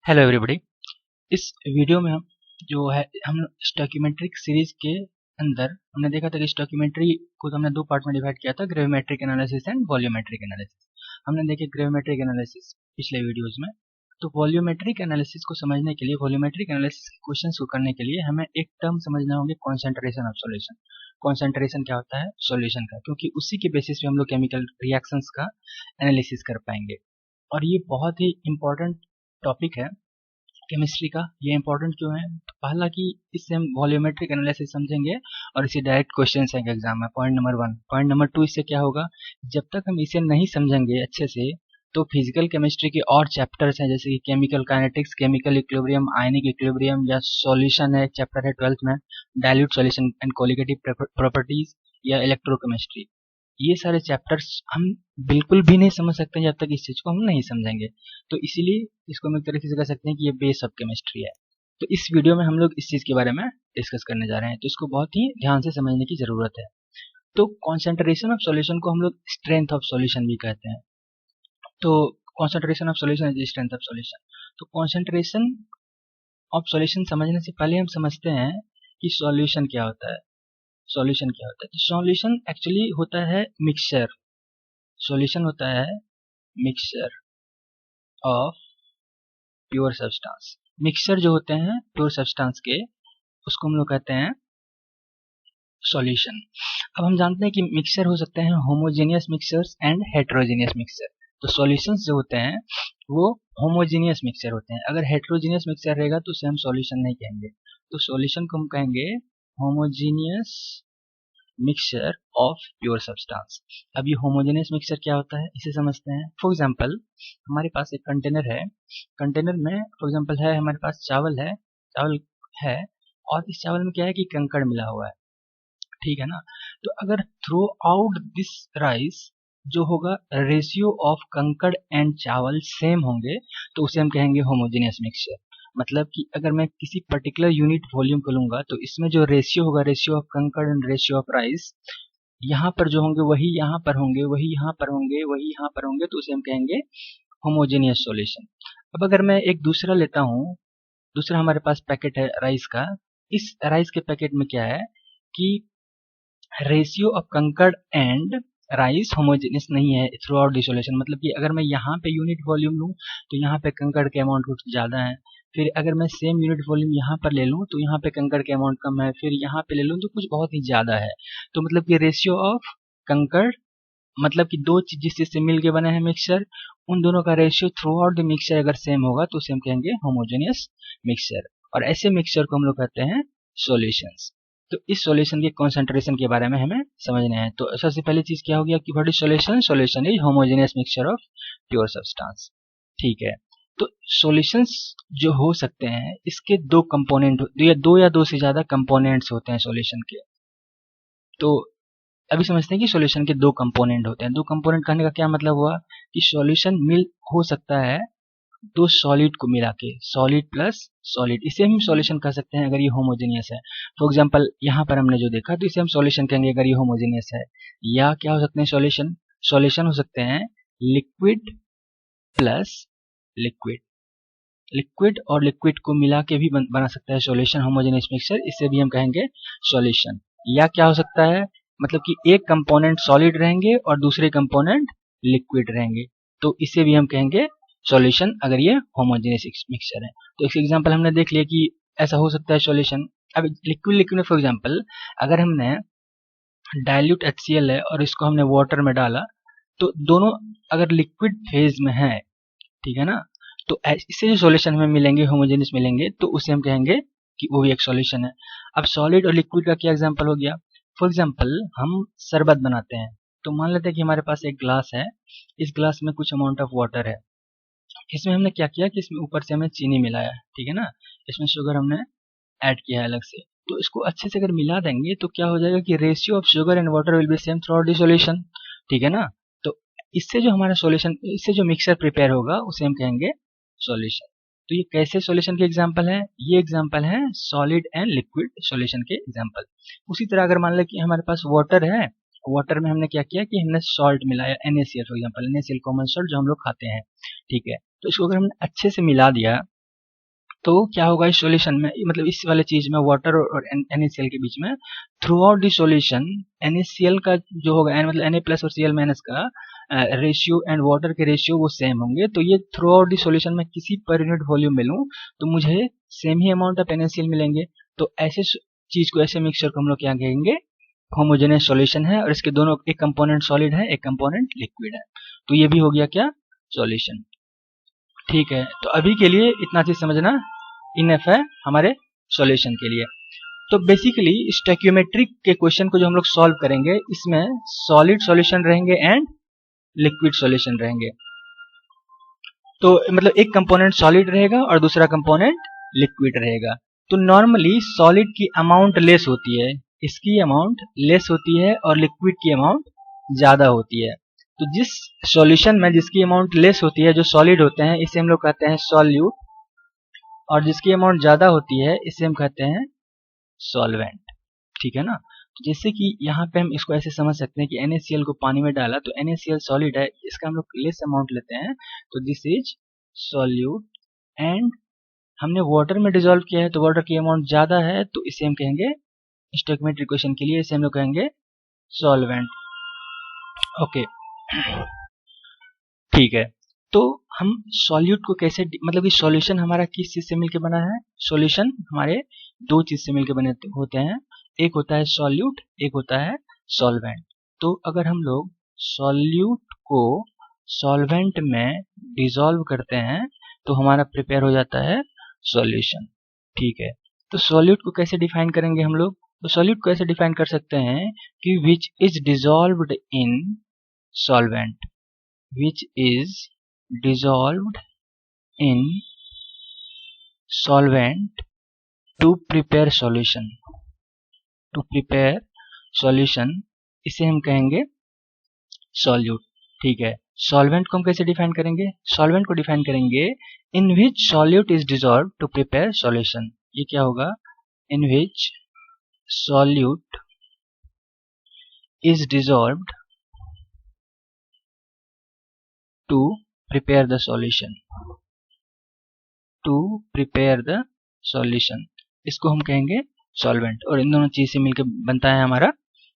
Hello everybody. इस video में हम स्टोइकियोमेट्रिक सीरीज के अंदर हमने देखा था कि स्टोइकियोमेट्री को तो हमने दो पार्ट में डिवाइड किया था, gravimetric analysis and volumetric analysis. हमने देखे ग्रेविमेट्रिक एनालिसिस पिछले वीडियोस में। तो वॉल्यूमेट्रिक एनालिसिस को समझने के लिए, वॉल्यूमेट्रिक एनालिसिस के क्वेश्चंस को करने के लिए हमें एक टर्म समझना होंगे, कॉन्सेंट्रेशन ऑफ सॉल्यूशन। कॉन्सेंट्रेशन क्या होता है सॉल्यूशन का, क्योंकि उसी के बेसिस पे हम लोग केमिकल रिएक्शंस का एनालिसिस कर पाएंगे। और ये बहुत ही इंपॉर्टेंट टॉपिक है केमिस्ट्री का। ये इंपॉर्टेंट क्यों है? तो पहला कि इससे हम वॉल्यूमेट्रिक एनालिसिस समझेंगे और इसे डायरेक्ट क्वेश्चन आएंगे एग्जाम में, पॉइंट नंबर 1। पॉइंट नंबर 2, इससे क्या होगा, जब तक हम इसे नहीं समझेंगे अच्छे से तो फिजिकल केमिस्ट्री के और चैप्टर्स हैं, जैसे कि chemical kinetics, chemical equilibrium, ionic equilibrium, या सॉल्यूशन है, चैप्टर है 12th में, dilute solution and colligative properties, या इलेक्ट्रोकेमिस्ट्री। ये सारे चैप्टर्स हम बिल्कुल भी नहीं समझ सकते जब तक इस चीज को हम नहीं समझेंगे। तो इसीलिए इसको हम एक तरीके से कह सकते हैं कि ये बेस ऑफ केमिस्ट्री है। तो इस वीडियो में हम लोग इस चीज के बारे में डिस्कस करने जा रहे हैं, तो इसको बहुत ही ध्यान से समझने की जरूरत है। तो कॉन्सेंट्रेशन ऑफ सॉल्यूशन को हम लोग स्ट्रेंथ ऑफ सॉल्यूशन भी कहते हैं। तो concentration of solution is strength of solution. तो कॉन्सेंट्रेशन ऑफ सॉल्यूशन समझने से पहले हम समझते हैं कि सॉल्यूशन क्या होता है। सॉल्यूशन क्या होता है? तो सॉल्यूशन एक्चुअली होता है मिक्सचर। सॉल्यूशन होता है mixture of pure substance. Mixture जो होते हैं प्योर सब्सटेंस के, उसको हम लोग कहते हैं सॉल्यूशन। अब हम जानते हैं कि मिक्सचर हो सकते हैं homogeneous mixtures and heterogeneous mixture. तो सॉल्यूशंस जो होते हैं वो होमोजेनियस मिक्सचर होते हैं। अगर हेटेरोजेनियस मिक्सचर रहेगा तो उसे हम सॉल्यूशन नहीं कहेंगे। तो सॉल्यूशन को हम कहेंगे homogeneous mixture of pure substance. अब ये होमोजेनियस मिक्सचर क्या होता है इसे समझते हैं। फॉर एग्जांपल हमारे पास एक कंटेनर है, कंटेनर में फॉर एग्जांपल है हमारे पास चावल है, चावल है, और इस चावल में क्या है कि कंकड़ मिला हुआ है, ठीक है ना। तो अगर थ्रू आउट दिस राइस जो होगा रेशियो ऑफ कंकड़ एंड चावल सेम होंगे, तो उसे हम कहेंगे होमोजेनियस मिक्सचर। मतलब कि अगर मैं किसी पर्टिकुलर यूनिट वॉल्यूम को लूंगा तो इसमें जो रेशियो होगा, रेशियो ऑफ कंकड़ एंड रेशियो ऑफ राइस, यहाँ पर जो होंगे वही यहाँ पर होंगे, वही यहाँ पर होंगे, वही यहाँ पर होंगे, तो उसे हम कहेंगे होमोजेनियस सॉल्यूशन। अब अगर मैं एक दूसरा लेता हूँ, दूसरा हमारे पास पैकेट है राइस का। इस राइस के पैकेट में क्या है कि रेशियो ऑफ कंकड़ एंड राइस होमोजेनियस नहीं है थ्रू आउट द सॉल्यूशन। मतलब कि अगर मैं यहाँ पे यूनिट वॉल्यूम लूँ तो यहाँ पे कंकड़ के अमाउंट कुछ ज़्यादा है, फिर अगर मैं सेम यूनिट वॉल्यूम यहाँ पर ले लूँ तो यहाँ पे कंकड़ के अमाउंट कम है, फिर यहाँ पे ले लूँ तो कुछ बहुत ही ज़्यादा है। तो मतलब कि रेशियो ऑफ कंकड़, मतलब कि दो चीज जिस चीज से मिल के बना है मिक्सचर, उन दोनों का ratio through out the mixture अगर सेम होगा तो उसे हम कहेंगे होमोजेनियस मिक्सचर। और ऐसे मिक्सचर को हम लोग कहते हैं सॉल्यूशंस। तो इस सॉल्यूशन के कॉन्सेंट्रेशन के बारे में हमें समझना है। तो सबसे पहली चीज क्या हो गया कि what is solution? Solution is homogeneous mixture of pure substance, ठीक है। तो सॉल्यूशंस जो हो सकते हैं इसके दो कंपोनेंट, दो या दो से ज्यादा कंपोनेंट्स होते हैं सॉल्यूशन के। तो अभी समझते हैं कि सॉल्यूशन के दो कंपोनेंट होते हैं। दो कंपोनेंट कहने का क्या मतलब हुआ कि सॉल्यूशन मिल हो सकता है दो सॉलिड को मिला के, सॉलिड प्लस सॉलिड, इसे हम सॉल्यूशन कह सकते हैं अगर ये होमोजेनियस है। फॉर एग्जांपल यहाँ पर हमने जो देखा तो इसे हम सॉल्यूशन कहेंगे अगर ये होमोजेनियस है। या क्या हो सकते हैं सॉल्यूशन? सॉल्यूशन हो सकते हैं लिक्विड प्लस लिक्विड, लिक्विड और लिक्विड को मिला के भी बना सकता है सॉल्यूशन, होमोजेनियस मिक्सचर, इसे भी हम कहेंगे सॉल्यूशन। या क्या हो सकता है, मतलब कि एक कंपोनेंट सॉलिड रहेंगे और दूसरे कंपोनेंट लिक्विड रहेंगे, तो इसे भी हम कहेंगे सॉल्यूशन अगर ये होमोजेनियस मिक्सचर है। तो एक एग्जांपल हमने देख लिया कि ऐसा हो सकता है सॉल्यूशन। अब लिक्विड लिक्विड में फॉर एग्जांपल अगर हमने डाइल्यूट HCl है और इसको हमने वाटर में डाला, तो दोनों अगर लिक्विड फेज में है, ठीक है ना, तो इससे जो सॉल्यूशन हमें मिलेंगे होमोजेनियस मिलेंगे, तो उसे हम कहेंगे कि वो भी एक सॉल्यूशन है। अब सॉलिड और लिक्विड का क्या एग्जांपल हो गया? फॉर एग्जांपल हम शरबत बनाते हैं, तो मान लेते हैं कि हमारे पास एक ग्लास है, इस ग्लास में कुछ अमाउंट ऑफ वाटर है, इसमें हमने क्या किया कि इसमें ऊपर से हमने चीनी मिलाया, ठीक है ना, इसमें शुगर हमने ऐड किया है अलग से। तो इसको अच्छे से अगर मिला देंगे तो क्या हो जाएगा कि ratio of sugar and water will be same through out the solution, ठीक है ना। तो इससे जो हमारा सॉल्यूशन, इससे जो मिक्सचर प्रिपेयर होगा उसे हम कहेंगे सॉल्यूशन। तो ये कैसे सॉल्यूशन के एग्जांपल है? ये एग्जांपल है सॉलिड एंड लिक्विड सॉल्यूशन के एग्जांपल। उसी तरह अगर मान लें कि हमारे पास वाटर है, वाटर में हमने क्या किया कि हमने सॉल्ट मिलाया, NaCl for example, NaCl common salt जो हम लोग खाते हैं, ठीक है। तो इसको अगर हमने अच्छे से मिला दिया तो क्या होगा इस सॉल्यूशन में, मतलब इस वाले चीज में वाटर और NaCl के बीच में, through out the solution NaCl का जो होगा मतलब Na प्लस और Cl माइनस का रेशियो एंड वाटर के रेशियो वो सेम होंगे। तो ये थ्रू आउट द सॉल्यूशन में किसी पर यूनिट वॉल्यूम में लूँ तो मुझे same he amount of NaCl मिलेंगे। तो ऐसे चीज को, ऐसे मिक्सचर को हम लोग क्या कहेंगे, होमोजेनियस सॉल्यूशन है, और इसके दोनों, एक कंपोनेंट सॉलिड है, एक कंपोनेंट लिक्विड है। तो ये भी हो गया क्या, सॉल्यूशन। ठीक है, तो अभी के लिए इतना चीज समझना इनफ है हमारे सॉल्यूशन के लिए। तो बेसिकली स्टोइकियोमेट्रिक के क्वेश्चन को जो हम लोग सॉल्व करेंगे, इसमें सॉलिड सॉल्यूशन रहेंगे एंड लिक्विड सॉल्यूशन रहेंगे। तो मतलब एक कंपोनेंट सॉलिड रहेगा और दूसरा कंपोनेंट लिक्विड रहेगा। तो नॉर्मली सॉलिड की अमाउंट लेस होती है, इसकी अमाउंट लेस होती है, और लिक्विड की अमाउंट ज्यादा होती है। तो जिस सॉल्यूशन में जिसकी अमाउंट लेस होती है, जो सॉलिड होते हैं, इसे हम लोग कहते हैं सॉल्यूट, और जिसकी अमाउंट ज्यादा होती है इसे हम कहते हैं सॉल्वेंट। ठीक है ना। तो जैसे कि यहाँ पे हम इसको ऐसे समझ सकते हैं कि NaCl को पानी में डाला तो NaCl सॉलिड है, इसका हम लोग लेस अमाउंट लेते हैं, तो दिस इज सॉल्यूट। एंड हमने वाटर में डिसॉल्व किया है तो वाटर की अमाउंट ज्यादा है, तो इसे हम कहेंगे स्टोइकियोमेट्रिक इक्वेशन के लिए इसे हम लोग कहेंगे सॉल्वेंट। ओके, ठीक है। तो हम सॉल्यूट को कैसे, मतलब कि सॉल्यूशन हमारा किस चीज से मिलकर बना है, सॉल्यूशन हमारे दो चीज से मिलकर बने होते हैं, एक होता है सॉल्यूट, एक होता है सॉल्वेंट। तो अगर हम लोग सॉल्यूट को सॉल्वेंट में डिसॉल्व करते हैं तो हमारा प्रिपेयर हो जाता है सॉल्यूशन। ठीक है, तो सॉल्यूट को कैसे डिफाइन करेंगे हम लोग, तो सॉल्यूट को ऐसे डिफाइन कर सकते हैं कि which is dissolved in solvent, which is dissolved in solvent to prepare solution, to prepare solution, इसे हम कहेंगे solute। ठीक है, solvent को हम कैसे डिफाइन करेंगे, solvent को डिफाइन करेंगे in which solute is dissolved to prepare solution। ये क्या होगा, in which solute is dissolved to prepare the solution, to prepare the solution, इसको हम कहेंगे सॉल्वेंट, और इन दोनों चीज से मिलकर बनता है हमारा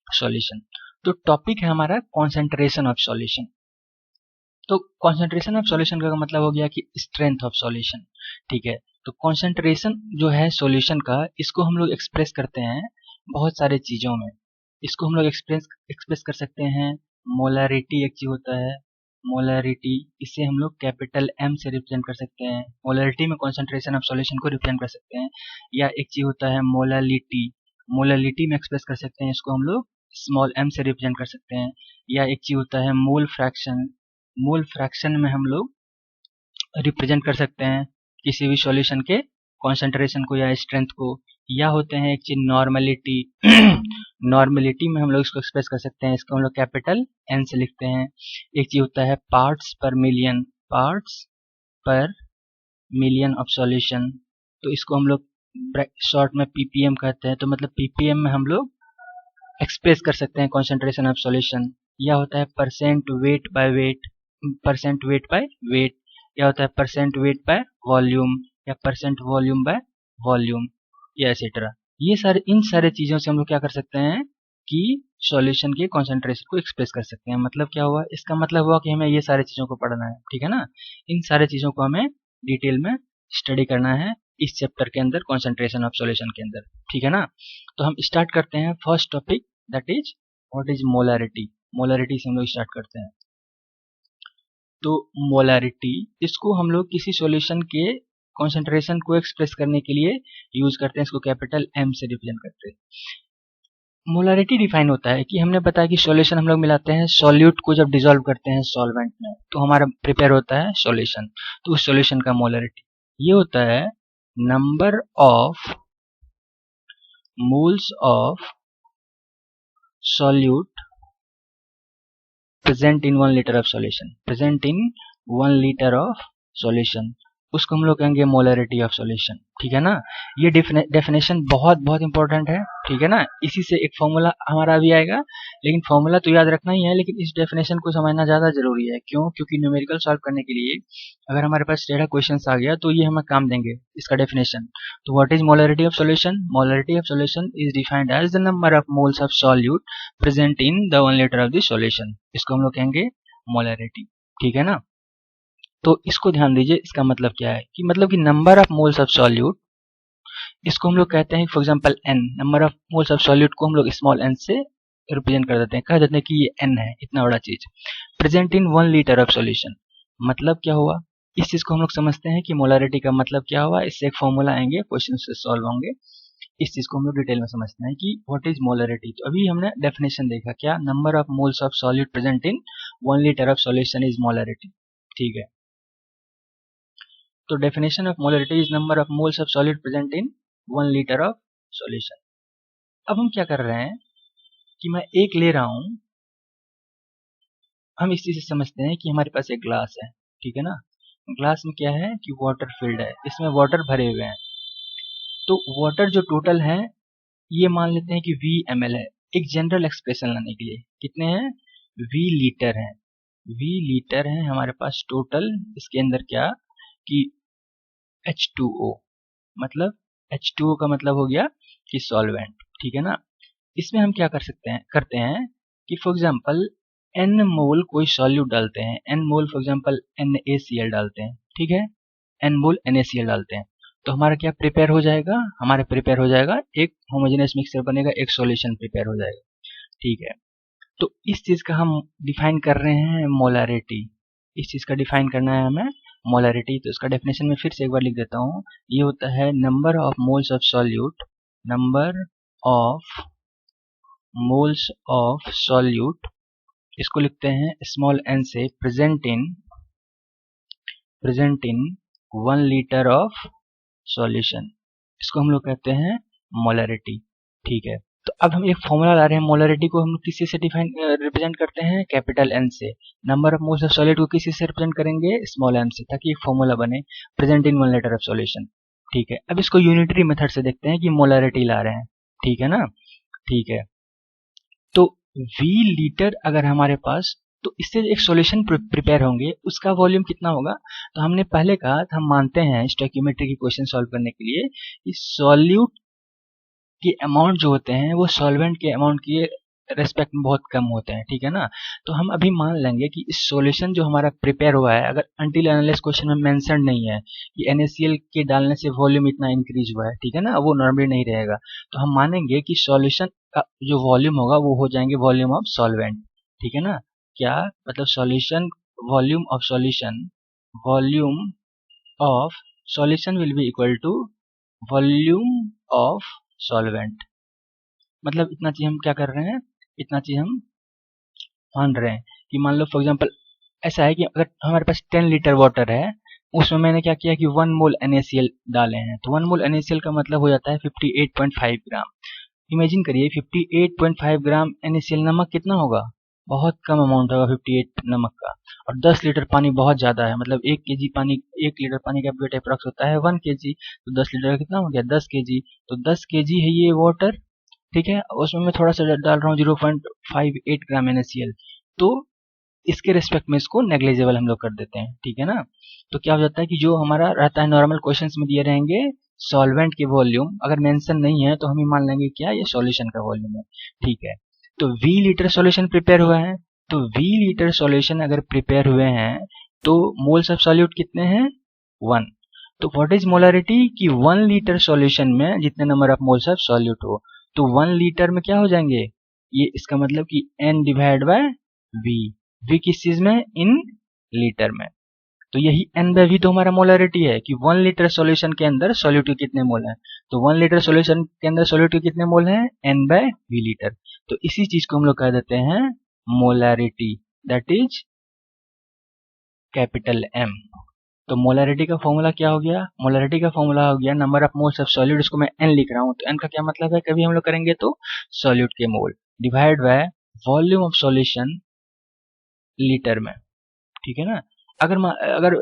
सॉल्यूशन। तो टॉपिक है हमारा कॉन्सेंट्रेशन ऑफ सॉल्यूशन। तो कॉन्सेंट्रेशन ऑफ सॉल्यूशन का मतलब हो गया कि स्ट्रेंथ ऑफ सॉल्यूशन। ठीक है, तो कॉन्सेंट्रेशन जो है सॉल्यूशन का, इसको हम लोग एक्सप्रेस करते हैं बहुत सारे चीजों में। इसको हम लोग एक्सप्रेस कर सकते हैं, मोलरिटी एक चीज होता है, मोलरिटी, इसे हम लोग कैपिटल M से रिप्रेजेंट कर सकते हैं। मोलरिटी में कॉन्सेंट्रेशन ऑफ सॉल्यूशन को रिप्रेजेंट कर सकते हैं। या एक चीज होता है मोलालिटी, मोलालिटी में एक्सप्रेस कर सकते हैं, इसको हम लोग स्मॉल m से रिप्रेजेंट कर सकते हैं। या एक चीज होता है मोल फ्रैक्शन, मोल फ्रैक्शन में हम लोग रिप्रेजेंट कर सकते हैं किसी भी सॉल्यूशन के कॉन्सेंट्रेशन को या स्ट्रेंथ को। या होते हैं एक चीज नॉर्मलिटी, नॉर्मलिटी में हम लोग इसको एक्सप्रेस कर सकते हैं, इसको हम लोग कैपिटल N से लिखते हैं। एक चीज होता है पार्ट्स पर मिलियन, पार्ट्स पर मिलियन ऑफ सॉल्यूशन, तो इसको हम लोग शॉर्ट में ppm कहते हैं। तो मतलब ppm में हम लोग एक्सप्रेस कर सकते हैं कॉन्सेंट्रेशन ऑफ सॉल्यूशन। या होता है percent weight by weight, percent weight by weight. या होता है परसेंट वेट बाय वॉल्यूम, या परसेंट वॉल्यूम बाय वॉल्यूम, या एसेट्रा। ये सारे, इन सारे चीजों से हम लोग क्या कर सकते हैं कि सॉल्यूशन के कॉन्सेंट्रेशन को एक्सप्रेस कर सकते हैं। मतलब क्या हुआ, इसका मतलब हुआ कि हमें ये सारे चीजों को पढ़ना है। ठीक है ना, इन सारे चीजों को हमें डिटेल में स्टडी करना है इस चैप्टर के अंदर, कॉन्सेंट्रेशन ऑफ सॉल्यूशन के अंदर। ठीक है ना, तो हम स्टार्ट करते हैं first topic, that is what is molarity. Molarity से हम लोग स्टार्ट करते हैं। तो मोलरिटी, इसको हम लोग किसी सॉल्यूशन के कॉन्सेंट्रेशन को एक्सप्रेस करने के लिए यूज करते हैं, इसको कैपिटल M से रिप्रेजेंट करते हैं। मोलरिटी डिफाइन होता है कि हमने बताया कि सॉल्यूशन हम लोग मिलाते हैं, सॉल्यूट को जब डिसॉल्व करते हैं सॉल्वेंट में तो हमारा प्रिपेयर होता है सॉल्यूशन। तो उस सॉल्यूशन का मोलरिटी ये होता है number of moles of solute present in 1 liter of solution, present in 1 liter of solution। उसको हम लोग कहेंगे मोलरिटी ऑफ सॉल्यूशन। ठीक है ना, ये डेफिनेशन बहुत बहुत इंपॉर्टेंट है। ठीक है ना, इसी से एक फॉर्मूला हमारा भी आएगा, लेकिन फॉर्मूला तो याद रखना ही है, लेकिन इस डेफिनेशन को समझना ज़्यादा जरूरी है। क्यों? क्योंकि न्यूमेरिकल सॉल्व करने के लिए अगर हमारे पास टेढ़ा क्वेश्चन आ गया तो ये हमें काम देंगे इसका डेफिनेशन। तो what is molarity of solution? Molarity of solution is defined as the number of moles of solute present in the 1 litre of the solution. इसको हम लोग कहेंगे मोलरिटी। ठीक है ना, तो इसको ध्यान दीजिए, इसका मतलब क्या है कि मतलब कि number of moles of solute, इसको हम लोग कहते हैं for example n, number of moles of solute को हम लोग स्मॉल n से रिप्रेजेंट कर देते हैं, कह देते हैं कि ये n है, इतना बड़ा चीज present in 1 litre of solution. मतलब क्या हुआ, इस चीज को हम लोग समझते हैं कि मोलरिटी का मतलब क्या हुआ। इससे एक फॉर्मूला आएंगे, क्वेश्चन से सॉल्व होंगे, इस चीज को हम लोग डिटेल में समझते हैं कि व्हाट इज मोलरिटी। तो अभी हमने डेफिनेशन देखा, क्या? Number of moles of solute present in 1 litre of solution is molarity. ठीक है, तो definition of molarity is number of moles of solid present in 1 litre of solution. अब हम क्या कर रहे हैं कि मैं एक ले रहा हूं, हम इस चीज से समझते हैं कि हमारे पास एक ग्लास है। ठीक है ना, ग्लास में क्या है कि वाटर फिल्ड है, इसमें वाटर भरे हुए हैं। तो वाटर जो टोटल है ये मान लेते हैं कि V ml है। एक जनरल एक्सप्रेशन लाने के लिए कितने हैं? V लीटर है, V लीटर है हमारे पास टोटल। इसके अंदर क्या कि H2O, मतलब H2O का मतलब हो गया कि सॉल्वेंट। ठीक है ना, इसमें हम क्या करते हैं कि फॉर एग्जांपल n मोल कोई सॉल्यूट डालते हैं, n mole for example NaCl डालते हैं। ठीक है, n मोल NaCl डालते हैं, तो हमारा क्या प्रिपेयर हो जाएगा? हमारा प्रिपेयर हो जाएगा एक होमोजेनियस मिक्सचर बनेगा, एक सॉल्यूशन प्रिपेयर हो जाएगा। ठीक है, तो इस चीज का हम डिफाइन कर रहे हैं मोलरिटी। इस चीज का डिफाइन करना है हमें मोलरिटी। तो इसका डेफिनेशन में फिर से एक बार लिख देता हूँ, ये होता है number of moles of solute, number of moles of solute, इसको लिखते हैं स्मॉल n से, present in 1 litre of solution, इसको हम लोग कहते हैं मोलरिटी। ठीक है, तो अब हम एक फॉर्मूला ला रहे हैं, मोलरिटी को हम किसी से डिफाइन रिप्रेजेंट करते हैं? कैपिटल N से। Number of moles of solid को किसी से रिप्रेजेंट करेंगे? स्मॉल m से, ताकि एक फॉर्मूला बने present in 1 litre of solution. ठीक है, अब इसको यूनिटरी मेथड से देखते हैं कि मोलरिटी ला रहे हैं। ठीक है ना, ठीक है, तो V लीटर अगर हमारे पास, तो इससे एक सॉल्यूशन प्रिपेयर होंगे, उसका वॉल्यूम कितना होगा? तो हमने पहले कहा था, हम मानते हैं स्टोइकियोमेट्री की क्वेश्चन सॉल्व करने के लिए इस सॉल्यूट के अमाउंट जो होते हैं वो सॉल्वेंट के अमाउंट के रेस्पेक्ट में बहुत कम होते हैं। ठीक है ना, तो हम अभी मान लेंगे कि इस सॉल्यूशन जो हमारा प्रिपेयर हुआ है, अगर अंटिल अनलेस क्वेश्चन में मेंशन नहीं है कि NaCl के डालने से वॉल्यूम इतना इंक्रीज हुआ है, ठीक है ना, वो नॉर्मली नहीं रहेगा, तो हम मानेंगे कि सॉल्यूशन का जो वॉल्यूम होगा वो हो जाएंगे वॉल्यूम ऑफ सॉल्वेंट। ठीक है ना, क्या मतलब solution, volume of solution, volume of solution will be equal to volume of solvent. मतलब इतना चीज हम क्या कर रहे हैं, इतना चीज हम मान रहे हैं कि मान लो फॉर एग्जांपल ऐसा है कि अगर हमारे पास 10 लीटर वाटर है, उसमें मैंने क्या किया कि 1 मोल NaCl डाले हैं, तो 1 मोल NaCl का मतलब हो जाता है 58.5 ग्राम। इमेजिन करिए 58.5 ग्राम NaCl, नमक कितना होगा? बहुत कम अमाउंट होगा 58 नमक का। और 10 लीटर पानी बहुत ज्यादा है, मतलब 1 केजी पानी, 1 लीटर पानी का वेट अप्रॉक्स होता है 1 केजी, तो 10 लीटर का कितना हो गया? 10 केजी। तो 10 केजी है ये वाटर। ठीक है, उसमें मैं थोड़ा सा डाल रहा हूँ 0.58 ग्राम NaCl, तो इसके रेस्पेक्ट में इसको नेग्लिजिबल हम लोग कर देते हैं। ठीक है ना, तो क्या हो जाता है कि जो हमारा रहता है नॉर्मल क्वेश्चंस में दिए रहेंगे सॉल्वेंट के वॉल्यूम, अगर मेंशन नहीं है तो हम ही मान लेंगे क्या ये सॉल्यूशन का वॉल्यूम है। ठीक है, तो V लीटर सॉल्यूशन प्रिपेयर हुआ है, तो V लीटर सॉल्यूशन अगर प्रिपेयर हुए हैं तो मोल्स ऑफ सॉल्यूट कितने हैं? 1। तो व्हाट इज मोलरिटी कि 1 लीटर सॉल्यूशन में जितने number of moles of solute हो, तो 1 लीटर में क्या हो जाएंगे ये, इसका मतलब कि N divide bye V। V किस चीज में? इन लीटर में। तो यही N बाय V तो हमारा मोलरिटी है कि 1 लीटर सॉल्यूशन के अंदर सॉल्यूट के कितने मोल हैं। तो 1 लीटर सॉल्यूशन के अंदर सॉल्यूट के कितने मोल हैं? N by V litre. तो इसी चीज को हम लोग कह देते हैं molarity, that is capital M। तो मोलरिटी का फॉर्मूला क्या हो गया? मोलरिटी का फॉर्मूला हो गया number of moles of solute, इसको मैं N लिख रहा हूँ, तो N का क्या मतलब है, कभी हम लोग करेंगे तो सॉल्यूट के मोल divide by volume of solution litre में। ठीक है ना, अगर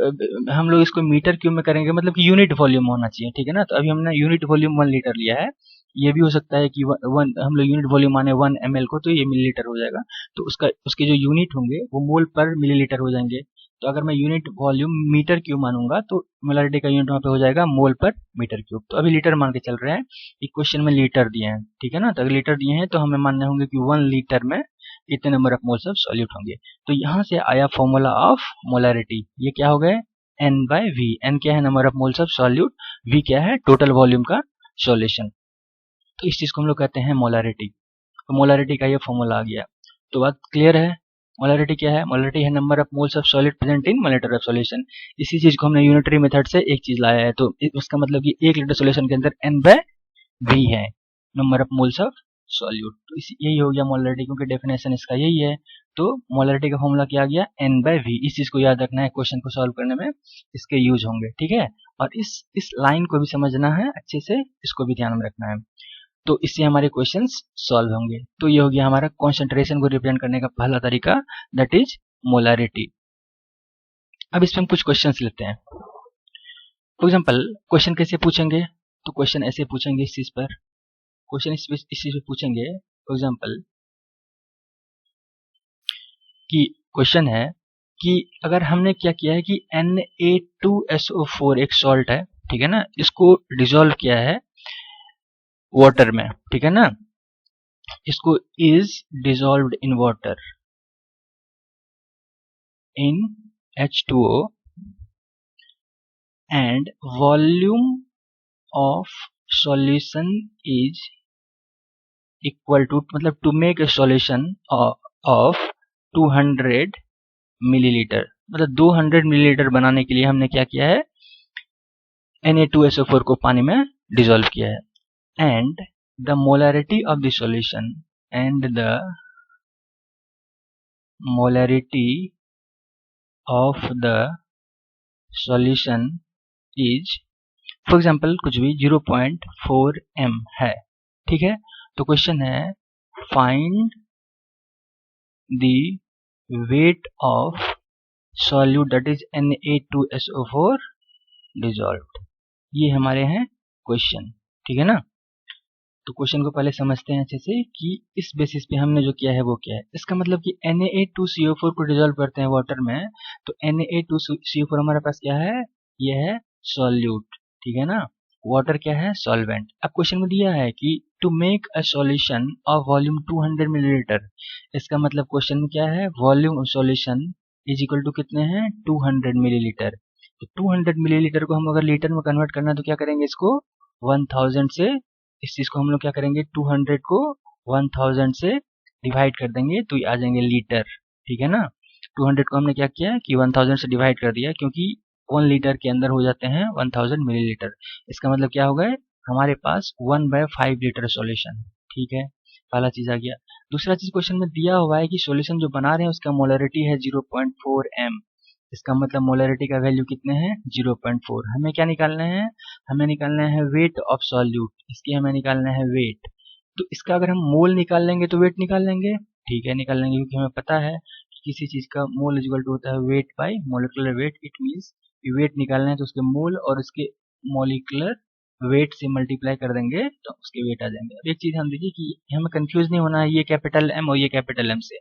हम लोग इसको मीटर क्यूब में करेंगे मतलब कि यूनिट वॉल्यूम होना चाहिए, ठीक है ना। तो अभी हमने यूनिट वॉल्यूम 1 लीटर लिया है, ये भी हो सकता है कि वन हम लोग यूनिट वॉल्यूम माने 1 ml को, तो ये मिलीलीटर हो जाएगा। तो उसके जो यूनिट होंगे वो मोल पर मिलीलीटर हो जाएंगे। तो अगर मैं यूनिट वॉल्यूम मीटर क्यूब मानूंगा तो मोलारिटी का यूनिट वहाँ पे हो जाएगा मोल पर मीटर क्यूब। तो अभी लीटर मान के चल रहे हैं, एक क्वेश्चन में लीटर दिए हैं, ठीक है ना। तो अगर लीटर दिए हैं तो हमें मानने होंगे कि 1 लीटर में कितने number of moles of solute होंगे। तो यहाँ से आया फॉर्मूला ऑफ मोलारिटी, ये क्या हो गए N/V। N क्या है, number of moles of solute, V क्या है, टोटल वॉल्यूम का सॉल्यूशन। तो इस चीज को हम लोग कहते हैं मोलारिटी। तो मोलारिटी का ये फॉर्मूला आ गया। तो बात क्लियर है। मोलारिटी क्या है, मोलारिटी है number of moles of solid present in 1 litre of solution. इसी चीज को हमने यूनिटरी मेथड से एक चीज लाया है, तो उसका मतलब कि 1 लीटर सॉल्यूशन के अंदर N/V है, number of moles of solute. तो यही हो गया मोलारिटी, क्योंकि डेफिनेशन इसका यही है। तो मोलारिटी का फॉर्मूला क्या आ गया, N/V। इस चीज को याद रखना है, क्वेश्चन को सॉल्व करने में इसके यूज होंगे, ठीक है। और इस लाइन को भी समझना है अच्छे से, इसको भी ध्यान में रखना है। तो इससे हमारे क्वेश्चंस सॉल्व होंगे। तो ये हो गया हमारा कॉन्सेंट्रेशन को रिप्रेजेंट करने का पहला तरीका, दैट इज मोलारिटी। अब इसमें हम कुछ क्वेश्चंस लेते हैं। फॉर एग्जांपल क्वेश्चन कैसे पूछेंगे, तो क्वेश्चन ऐसे पूछेंगे, इस चीज पर क्वेश्चन इस चीज पे पूछेंगे। फॉर एग्जांपल कि क्वेश्चन है कि अगर हमने क्या किया है कि Na2SO4 एक सॉल्ट है, ठीक है ना, इसको डिसॉल्व किया है वाटर में, ठीक है ना, इसको is dissolved in water in H2O and volume of solution is equal to, मतलब to make a solution of 200 millilitre, मतलब 200 मिलीलीटर बनाने के लिए हमने क्या किया है, Na2SO4 को पानी में डिसॉल्व किया है। and the molarity of the solution and the molarity of the solution is, for example कुछ भी 0.4 m है, ठीक है। तो क्वेश्चन है find the weight of solute that is Na2SO4 dissolved. ये हमारे हैं क्वेश्चन, ठीक है ना। तो क्वेश्चन को पहले समझते हैं अच्छे से कि इस बेसिस पे हमने जो किया है वो क्या है। इसका मतलब कि Na2CO4 को डिसॉल्व करते हैं वाटर में, तो Na2CO4 हमारे पास क्या है, ये है सॉल्यूट, ठीक है ना। वाटर क्या है, सॉल्वेंट। अब क्वेश्चन में दिया है कि to make a solution of volume 200 millilitre. इसका मतलब क्वेश्चन में क्या है, volume of solution is equal to कितने हैं, 200 मिलीलीटर। तो 200 मिलीलीटर को हम अगर लीटर में कन्वर्ट करना है तो क्या करेंगे, इसको 1000 से, इस चीज को हम लोग क्या करेंगे, 200 को 1000 से डिवाइड कर देंगे तो ये आ जाएंगे लीटर, ठीक है ना। 200 को हमने क्या किया कि 1000 से डिवाइड कर दिया, क्योंकि 1 लीटर के अंदर हो जाते हैं 1000 मिलीलीटर। इसका मतलब क्या हो गए, हमारे पास 1/5 लीटर सॉल्यूशन, ठीक है। पहला चीज आ गया। दूसरा चीज क्वेश्चन में दिया हुआ है कि सॉल्यूशन जो बना रहे हैं उसका मोलरिटी है 0.4 m। इसका मतलब मोलरिटी का वैल्यू कितने हैं, 0.4। हमें क्या निकालना है, हमें निकालना है वेट ऑफ सॉल्यूट, इसकी हमें निकालना है वेट। तो इसका अगर हम मोल निकाल लेंगे तो वेट निकाल लेंगे, ठीक है, निकाल लेंगे, क्योंकि हमें पता है कि किसी चीज का मोल इक्वल टू होता है weight by molecular weight. It means weight निकालना है तो उसके मोल और उसके मोलिकुलर वेट से मल्टीप्लाई कर देंगे तो उसके वेट आ जाएंगे। और एक चीज ध्यान दीजिए कि हमें कंफ्यूज नहीं होना है ये कैपिटल एम और ये कैपिटल एम से,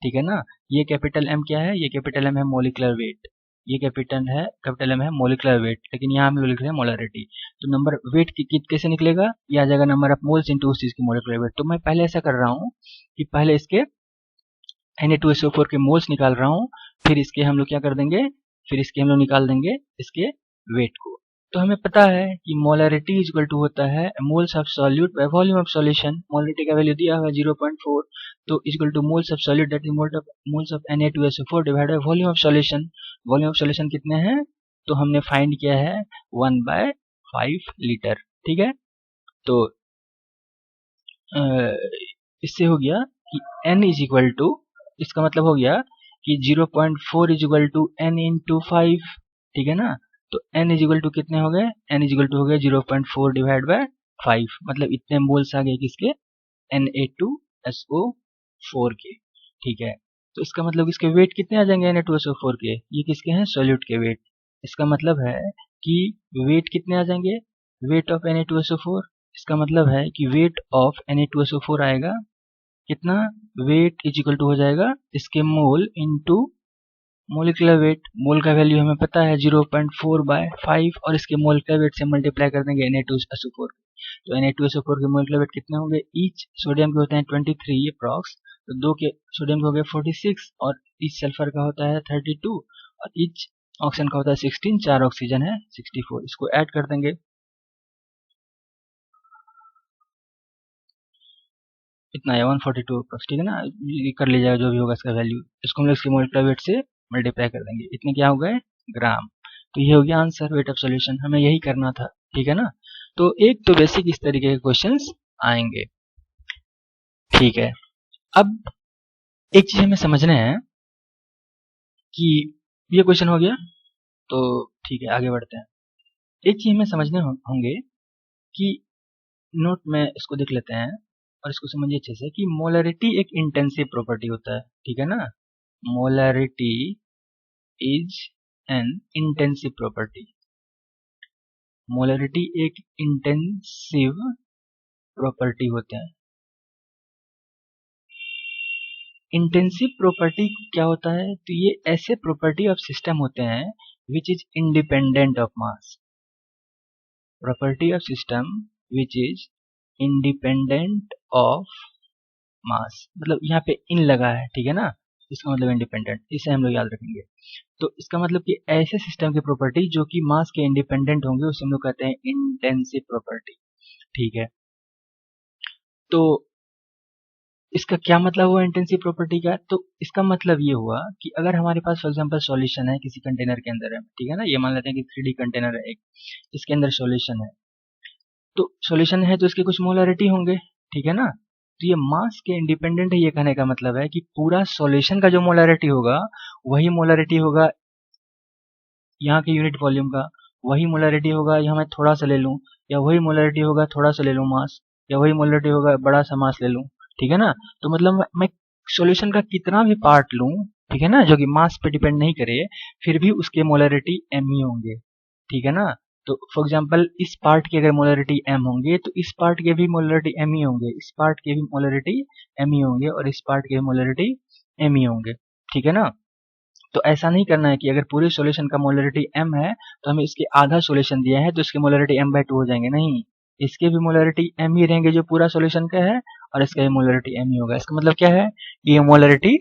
ठीक है ना। ये कैपिटल एम क्या है, ये कैपिटल एम है मोलिकुलर वेट, ये कैपिटल एम है मोलिकुलर वेट, लेकिन यहाँ हम लोग लिख रहे हैं मोलरिटी। तो नंबर वेट की कैसे निकलेगा, ये आ जाएगा नंबर ऑफ मोल्स इनटू उस चीज की मोलिकुलर वेट। तो मैं पहले ऐसा कर रहा हूँ कि पहले इसके Na2SO4 के मोल्स निकाल रहा हूँ, फिर इसके हम लोग क्या कर देंगे, फिर इसके हम लोग निकाल देंगे इसके वेट को। तो हमें पता है कि मोलरिटी इज इक्वल टू होता है moles of solute bye volume of solution. Molarity का वैल्यू दिया हुआ है 0.4, तो is equal two moles of solute that is moles of Na2SO4 divide by volume of solution. Volume of solution कितने हैं, तो हमने फाइंड किया है 1/5 लीटर, ठीक है। तो इससे हो गया कि n इज इक्वल टू, इसका मतलब हो गया कि 0.4 is equal to n into 5, ठीक है ना। तो n इज इक्वल टू कितने हो गए, n इज इक्वल टू हो गए 0.4 डिवाइड बाय 5, मतलब इतने मोल्स आ गए किसके, Na2SO4 के, ठीक है। तो इसका मतलब इसके वेट कितने आ जाएंगे Na2SO4 के, ये किसके हैं, सॉल्यूट के वेट। इसका मतलब है कि वेट कितने आ जाएंगे, वेट ऑफ Na2SO4, इसका मतलब है कि वेट ऑफ Na2SO4 आएगा कितना, वेट इज इक्वल टू हो जाएगा इसके मोल इनटू मोलिकुलर वेट। मोल का वैल्यू हमें पता है 0.4/5 और इसके मोलिकुलर वेट से मल्टीप्लाई कर देंगे Na2SO4। तो Na2SO4 के मोलिकुलर वेट कितने होंगे, ईच सोडियम के होते हैं 23 अप्रॉक्स, तो दो के सोडियम के हो गए 46 और ईच सल्फर का होता है 32 और ईच ऑक्सीजन का होता है 16, 4 ऑक्सीजन है 64। इसको ऐड कर देंगे, इतना है 142 अप्रॉक्स, ठीक है ना, ये कर लीजिएगा जो भी होगा इसका वैल्यू। इसको हम लोग इसके मोलिकुलर वेट से मल्टीप्लाई कर देंगे, इतने क्या हो गए, ग्राम। तो ये हो गया आंसर, वेट ऑफ सॉल्यूशन, हमें यही करना था, ठीक है ना। तो एक तो बेसिक इस तरीके के क्वेश्चंस आएंगे, ठीक है। अब एक चीज हमें समझना है कि ये क्वेश्चन हो गया, तो ठीक है आगे बढ़ते हैं। एक चीज हमें समझने होंगे कि नोट में इसको देख लेते हैं और इसको समझिए अच्छे से कि मोलरिटी एक इंटेंसिव प्रॉपर्टी होता है, ठीक है ना। Molarity is an intensive property, molarity एक इंटेंसिव प्रॉपर्टी होते हैं। इंटेंसिव प्रॉपर्टी क्या होता है, तो ये ऐसे प्रॉपर्टी ऑफ सिस्टम होते हैं which is independent of mass, property of system which is independent of mass, मतलब यहाँ पे इन लगा है, ठीक है ना, इसका मतलब इंडिपेंडेंट, इसे हम लोग याद रखेंगे। तो इसका मतलब कि ऐसे सिस्टम की प्रॉपर्टी जो कि मास के इंडिपेंडेंट होंगे उसे हम लोग कहते हैं इंटेंसिव प्रॉपर्टी, ठीक है। तो इसका क्या मतलब हुआ इंटेंसिव प्रॉपर्टी का, तो इसका मतलब ये हुआ कि अगर हमारे पास फॉर एग्जांपल सॉल्यूशन है किसी कंटेनर के अंदर है, ठीक है ना, ये मान लेते हैं कि 3D कंटेनर है एक, इसके अंदर सॉल्यूशन है, तो सॉल्यूशन है तो इसके कुछ मोलरिटी होंगे, ठीक है ना। तो ये मास के इंडिपेंडेंट है, ये कहने का मतलब है कि पूरा सॉल्यूशन का जो मोलरिटी होगा वही मोलरिटी होगा यहाँ के यूनिट वॉल्यूम का, वही मोलरिटी होगा यहाँ मैं थोड़ा सा ले लूँ, या वही मोलरिटी होगा थोड़ा सा ले लूँ मास, या वही मोलरिटी होगा बड़ा सा मास ले लूँ, ठीक है ना। तो मतलब मैं सॉल्यूशन का कितना भी पार्ट लूँ, ठीक है ना, जो कि मास पे डिपेंड नहीं करे, फिर भी उसके मोलरिटी m ही होंगे, ठीक है ना। तो फॉर एग्जांपल इस पार्ट की अगर मोलरिटी m होंगे तो इस पार्ट के भी मोलरिटी m ही होंगे, इस पार्ट के भी मोलरिटी m ही होंगे और इस पार्ट के भी मोलरिटी m ही होंगे, ठीक है ना। तो ऐसा नहीं करना है कि अगर पूरे सॉल्यूशन का मोलरिटी m है तो हमें इसके आधा सॉल्यूशन दिया है तो इसके मोलरिटी m/2 हो जाएंगे, नहीं, इसके भी मोलरिटी m ही रहेंगे जो पूरा सॉल्यूशन का है और इसका भी मोलरिटी m ही होगा। इसका मतलब क्या है, ये मोलरिटी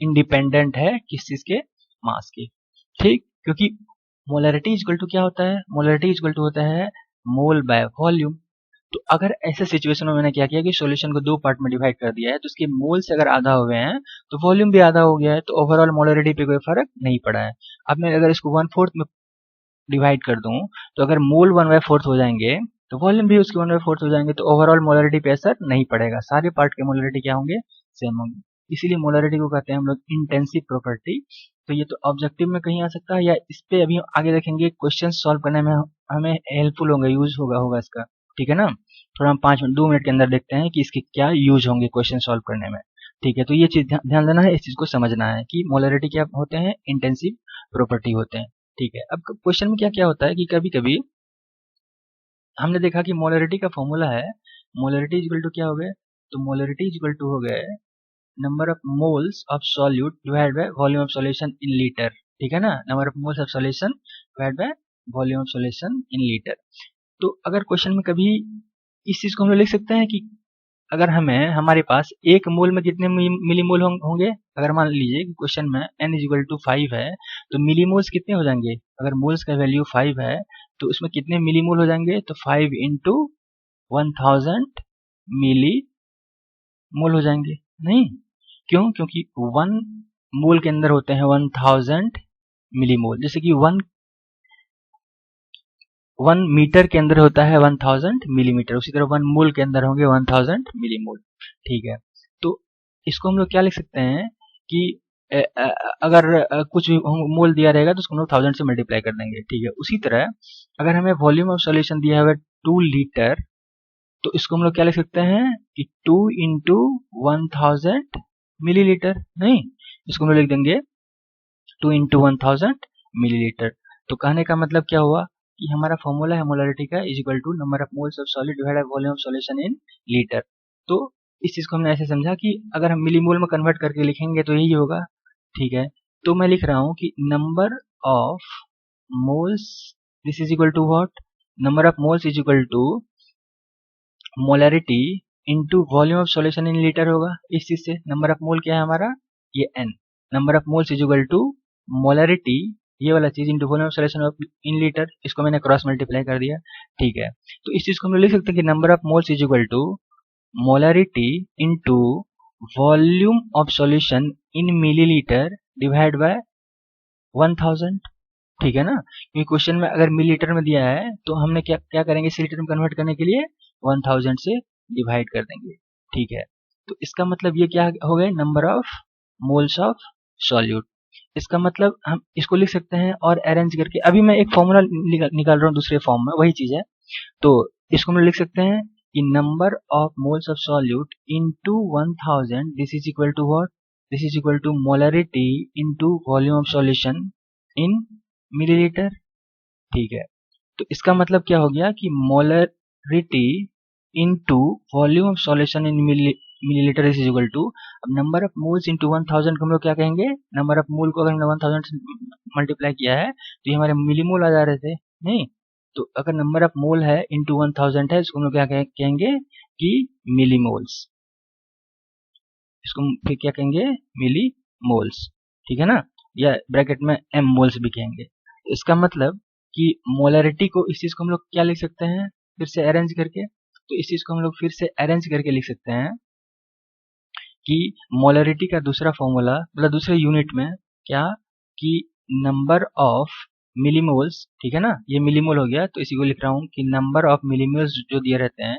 इंडिपेंडेंट है किस चीज के, मास की, ठीक, क्योंकि मोलरिटी इक्वल टू क्या होता है, मोलरिटी इक्वल टू होता है मोल बाय वॉल्यूम। तो अगर ऐसे सिचुएशन में मैंने क्या किया कि सॉल्यूशन को दो पार्ट में डिवाइड कर दिया है, तो उसके मोल से अगर आधा हो गए हैं तो वॉल्यूम भी आधा हो गया है, तो ओवरऑल मोलरिटी पे कोई फर्क नहीं पड़ा है। अब मैं अगर इसको 1/4 में डिवाइड कर दूं तो अगर मोल 1/4 हो जाएंगे तो वॉल्यूम भी उसके 1/4 हो जाएंगे, तो ओवरऑल मोलरिटी पे असर नहीं पड़ेगा, सारे पार्ट के मोलरिटी क्या होंगे, सेम होंगे। इसीलिए मोलरिटी को कहते हैं हम लोग इंटेंसिव प्रॉपर्टी। तो ये तो ऑब्जेक्टिव में कहीं आ सकता है या इस पे अभी आगे देखेंगे, क्वेश्चन सॉल्व करने में हमें हेल्पफुल होगा, यूज होगा इसका, ठीक है ना। थोड़ा हम 2 मिनट के अंदर देखते हैं कि इसके क्या यूज होंगे क्वेश्चन सॉल्व करने में, ठीक है। तो ये चीज ध्यान देना है, इस चीज को समझना है कि मोलरिटी क्या होते हैं, इंटेंसिव प्रॉपर्टी होते हैं, ठीक है। अब क्वेश्चन में क्या क्या होता है कि कभी कभी हमने देखा कि मोलरिटी का फॉर्मूला है, मोलरिटी इक्वल टू क्या हो गए, तो मोलरिटी इक्वल टू हो गए number of moles of solute divide by volume of solution in litre, ठीक है ना, number of moles of solution divide by volume of solution in litre. तो अगर क्वेश्चन में कभी इस चीज को हम लोग लिख सकते हैं कि अगर हमें हमारे पास एक मोल में कितने मिलीमोल होंगे, अगर मान लीजिए कि क्वेश्चन में n इक्वल टू 5 है तो मिलीमोल्स कितने हो जाएंगे, अगर मोल्स का वैल्यू 5 है तो उसमें कितने मिलीमोल हो जाएंगे, तो 5 इंटू 1000 मिली मोल हो जाएंगे, नहीं, क्यों, क्योंकि 1 मोल के अंदर होते हैं 1000 मिलीमोल, जैसे कि 1 मीटर के अंदर होता है 1000 मिलीमीटर, उसी तरह 1 मोल के अंदर होंगे 1000 मिलीमोल, ठीक है। तो इसको हम लोग क्या लिख सकते हैं कि अगर कुछ भी मोल दिया रहेगा तो उसको हम लोग 1000 से मल्टीप्लाई कर देंगे, ठीक है। उसी तरह अगर हमें वॉल्यूम ऑफ सॉल्यूशन दिया है 2 लीटर, तो इसको हम लोग क्या लिख सकते हैं कि 2 इंटू 1000 मिलीलीटर, नहीं, इसको हम लोग लिख देंगे 2 × 1000 मिलीलीटर। तो कहने का मतलब क्या हुआ कि हमारा फॉर्मूला है मोलरिटी का is equal to number of moles of solid divided by volume of solution in litre. तो इस चीज को हमने ऐसे समझा कि अगर हम मिलीमोल में कन्वर्ट करके लिखेंगे तो यही होगा। ठीक है, तो मैं लिख रहा हूँ कि number of moles this is equal to what, number of moles is equal to molarity into volume of solution in litre होगा। इस चीज से नंबर ऑफ मोल क्या है हमारा, ये n, number of moles is equal to molarity ये वाला चीज into volume of solution of in litre, इसको मैंने क्रॉस मल्टीप्लाई कर दिया। ठीक है, तो इस चीज को हम लिख सकते हैं कि number of moles is equal to molarity into volume of solution in millilitre divide by 1000। ठीक है ना, क्योंकि क्वेश्चन में अगर मिलीलीटर में दिया है तो हमने क्या क्या करेंगे, इस लीटर में कन्वर्ट करने के लिए 1000 से डिवाइड कर देंगे। ठीक है, तो इसका मतलब ये क्या हो गए, number of moles of solute. इसका मतलब हम इसको लिख सकते हैं और अरेंज करके, अभी मैं एक फॉर्मूला निकाल रहा हूँ दूसरे फॉर्म में, वही चीज है। तो इसको हम लिख सकते हैं कि number of moles of solute into 1000 this is equal to what, this is equal to molarity into volume of solution in millilitre. ठीक है, तो इसका मतलब क्या हो गया कि molarity into volume of solution in millilitre is equal to, अब नंबर ऑफ मोल्स इनटू 1000 को हम लोग क्या कहेंगे, नंबर ऑफ मोल को अगर हमने 1000 से मल्टीप्लाई किया है तो ये हमारे मिलीमोल आ जा रहे थे, नहीं। तो अगर नंबर ऑफ मोल है इनटू 1000 है, इसको हम लोग क्या कहेंगे कि मिलीमोल्स, इसको फिर क्या कहेंगे, मिलीमोल्स। ठीक है ना, या ब्रैकेट में एम मोल्स भी कहेंगे। इसका मतलब कि मोलरिटी को, इस चीज को हम लोग क्या लिख सकते हैं, फिर से अरेंज करके, तो इस चीज को हम लोग फिर से अरेंज करके लिख सकते हैं कि मोलरिटी का दूसरा फॉर्मूला, मतलब दूसरे यूनिट में क्या, कि नंबर ऑफ मिलीमोल्स, ठीक है ना, ये मिलीमोल हो गया, तो इसी को लिख रहा हूं कि नंबर ऑफ मिलीमोल्स जो दिए रहते हैं,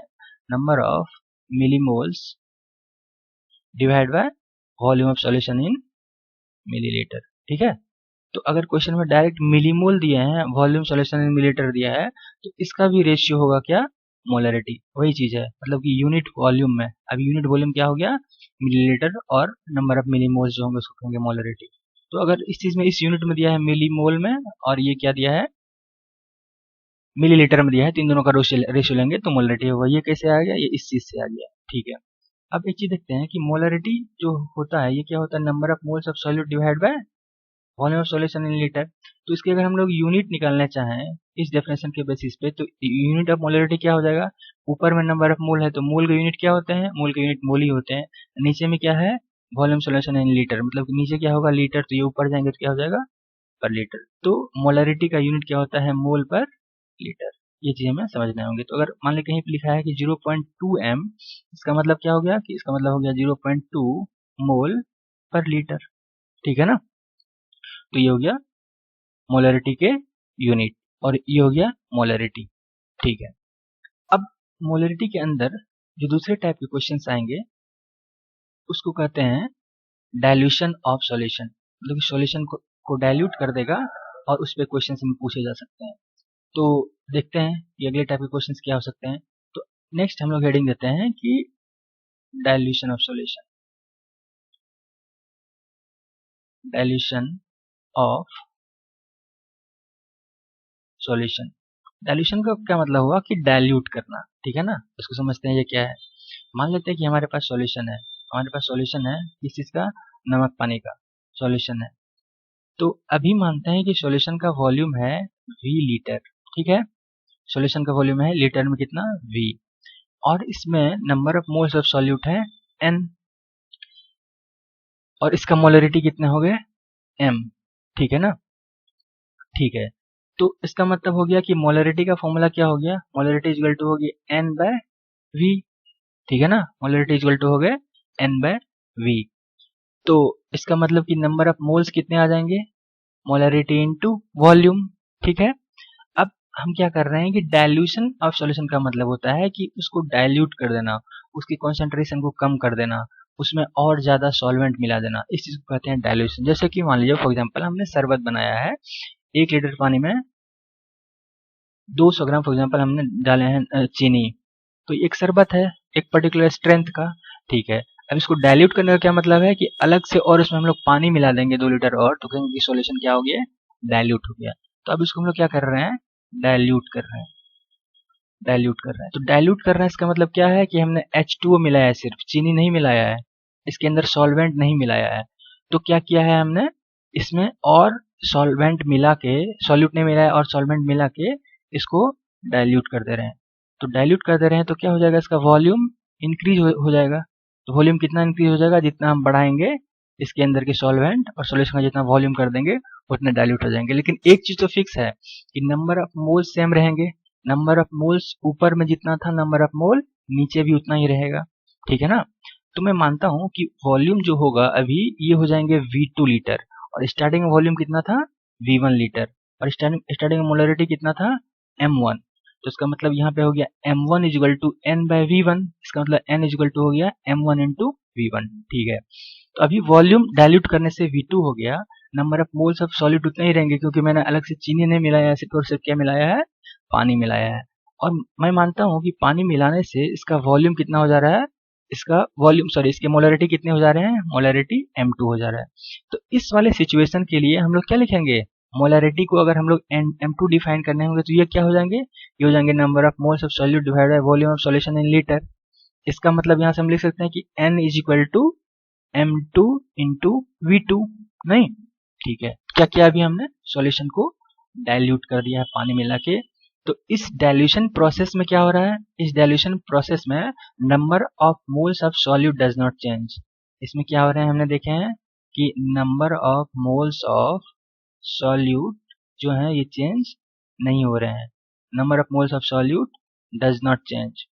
number of millimoles divide by volume of solution in millilitre. ठीक है, तो अगर क्वेश्चन में डायरेक्ट मिलीमोल दिए हैं, वॉल्यूम सॉल्यूशन इन मिलीलीटर दिया है, तो इसका भी रेशियो होगा क्या, मोलरिटी, वही चीज है, मतलब कि यूनिट वॉल्यूम में। अब यूनिट वॉल्यूम क्या हो गया, मिलीलीटर, और नंबर ऑफ मिलीमोल्स जो होंगे उसको कहेंगे मोलरिटी। तो अगर इस चीज में, इस यूनिट में दिया है मिलीमोल में, और ये क्या दिया है, मिलीलीटर में दिया है, तो इन दोनों का रेशियो लेंगे तो मोलरिटी होगा। ये कैसे आ गया, ये इस चीज से आ गया। ठीक है, अब एक चीज देखते हैं कि मोलरिटी जो होता है ये क्या होता है, number of moles of solute divide by volume of solution in litre. तो इसके अगर हम लोग यूनिट निकालना चाहें इस डेफिनेशन के बेसिस पे, तो यूनिट ऑफ मोलरिटी क्या हो जाएगा, ऊपर में नंबर ऑफ मोल है तो मोल का यूनिट क्या होते हैं, मोल का यूनिट मोल ही होते हैं। नीचे में क्या है, वॉल्यूम सॉल्यूशन इन लीटर, मतलब नीचे क्या होगा, लीटर, तो ये ऊपर जाएंगे तो क्या हो जाएगा, पर लीटर। तो मोलरिटी का यूनिट क्या होता है, मोल पर लीटर। ये चीज हमें समझना होंगे। तो अगर मान ली कहीं पे लिखा है कि 0.2 m, इसका मतलब क्या हो गया, कि इसका मतलब हो गया 0.2 मोल पर लीटर। ठीक है ना, तो ये हो गया मोलरिटी के यूनिट, और ये हो गया मोलरिटी। ठीक है, अब मोलरिटी के अंदर जो दूसरे टाइप के क्वेश्चंस आएंगे उसको कहते हैं डाइल्यूशन ऑफ सॉल्यूशन, मतलब कि सॉल्यूशन को डाइल्यूट कर देगा और उस पर क्वेश्चंस में पूछे जा सकते हैं। तो देखते हैं कि अगले टाइप के क्वेश्चंस क्या हो सकते हैं। तो नेक्स्ट हम लोग हेडिंग देते हैं कि dilution of solution, dilution of solution. Dilution का क्या मतलब हुआ कि डाइल्यूट करना। ठीक है ना, इसको समझते हैं ये क्या है। मान लेते हैं कि हमारे पास सॉल्यूशन है, हमारे पास सॉल्यूशन है किस चीज का, नमक पानी का सॉल्यूशन है। तो अभी मानते हैं कि सॉल्यूशन का वॉल्यूम है v लीटर। ठीक है, सॉल्यूशन का वॉल्यूम है लीटर में कितना, v, और इसमें number of moles of solute है n, और इसका मोलरिटी कितने हो गए, m। ठीक है ना, ठीक है, तो इसका मतलब हो गया कि मोलरिटी का फॉर्मूला क्या हो गया, मोलरिटी इक्वल टू होगी n/v। ठीक है ना, मोलरिटी इक्वल टू हो गए n/v। तो इसका मतलब कि नंबर ऑफ मोल्स कितने आ जाएंगे, मोलरिटी इनटू वॉल्यूम। ठीक है, अब हम क्या कर रहे हैं कि डाइल्यूशन ऑफ सॉल्यूशन का मतलब होता है कि उसको डाइल्यूट कर देना, उसकी कॉन्सेंट्रेशन को कम कर देना, उसमें और ज्यादा सॉल्वेंट मिला देना, इस चीज को कहते हैं डाइल्यूशन। जैसे कि मान लीजिए फॉर एग्जांपल हमने शरबत बनाया है, 1 लीटर पानी में 200 ग्राम फॉर एग्जांपल हमने डाले हैं चीनी, तो एक शरबत है एक पर्टिकुलर स्ट्रेंथ का। ठीक है, अब इसको डाइल्यूट करने का क्या मतलब है कि अलग से और इसमें हम लोग पानी मिला देंगे 2 लीटर और, तो कहेंगे कि सॉल्यूशन क्या हो गया, डाइल्यूट हो गया। तो अब इसको हम लोग क्या कर रहे हैं, डाइल्यूट कर रहे हैं, डाइल्यूट कर रहे हैं। तो डाइल्यूट कर रहे हैं इसका मतलब क्या है कि हमने H2O मिलाया है, सिर्फ चीनी नहीं मिलाया है, इसके अंदर सॉल्वेंट नहीं मिलाया है। तो क्या किया है हमने, इसमें और सॉल्वेंट मिला के, सॉल्यूट नहीं मिलाया और सॉल्वेंट मिला के इसको डाइल्यूट कर दे रहे हैं। तो डाइल्यूट कर दे रहे हैं तो क्या हो जाएगा, इसका वॉल्यूम इंक्रीज हो जाएगा। तो वॉल्यूम कितना इंक्रीज हो जाएगा, जितना हम बढ़ाएंगे इसके अंदर के सॉल्वेंट और सॉल्यूशन का जितना वॉल्यूम कर देंगे उतने डाइल्यूट हो जाएंगे। लेकिन एक चीज तो फिक्स है कि नंबर ऑफ मोल्स सेम रहेंगे, नंबर ऑफ मोल्स ऊपर में जितना था नंबर ऑफ मोल नीचे भी उतना ही रहेगा, ठीक है ना। तो मैं मानता हूं कि वॉल्यूम जो होगा अभी ये हो जाएंगे V2 लीटर, और स्टार्टिंग वॉल्यूम कितना था V1 लीटर, और स्टार्टिंग मोलरिटी कितना था M1। तो इसका मतलब यहाँ पे हो गया M1 is equal to N bye V1, इसका मतलब N इजिकल टू हो गया M1 इंटू V1, ठीक है। तो अभी वॉल्यूम डाइल्यूट करने से V2 हो गया, number of moles of solid उतने ही रहेंगे क्योंकि मैंने अलग से चीनी नहीं मिलाया है, सिर्फ और सिर्फ क्या मिलाया है, पानी मिलाया है। और मैं मानता हूँ कि पानी मिलाने से इसका वॉल्यूम कितना हो जा रहा है, इसका वॉल्यूम सॉरी इसके मोलरिटी कितने हो जा रहे हैं, मोलरिटी M2 हो जा रहा है। तो इस वाले सिचुएशन के लिए हम लोग क्या लिखेंगे, मोलरिटी को अगर हम लोग M2 डिफाइन करने होंगे तो ये क्या हो जाएंगे, ये हो जाएंगे number of moles of solute divided by volume of solution in litre. इसका मतलब यहाँ से हम लिख सकते हैं कि N is equal to M2 into V2, नहीं, ठीक है। क्या किया अभी हमने, सॉल्यूशन को डाइल्यूट कर दिया है पानी मिला के। तो इस डाइल्यूशन प्रोसेस में क्या हो रहा है, इस डाइल्यूशन प्रोसेस में number of moles of solute does not change. इसमें क्या हो रहा है, हमने देखे हैं कि number of moles of solute जो है ये चेंज नहीं हो रहे हैं, number of moles of solute does not change,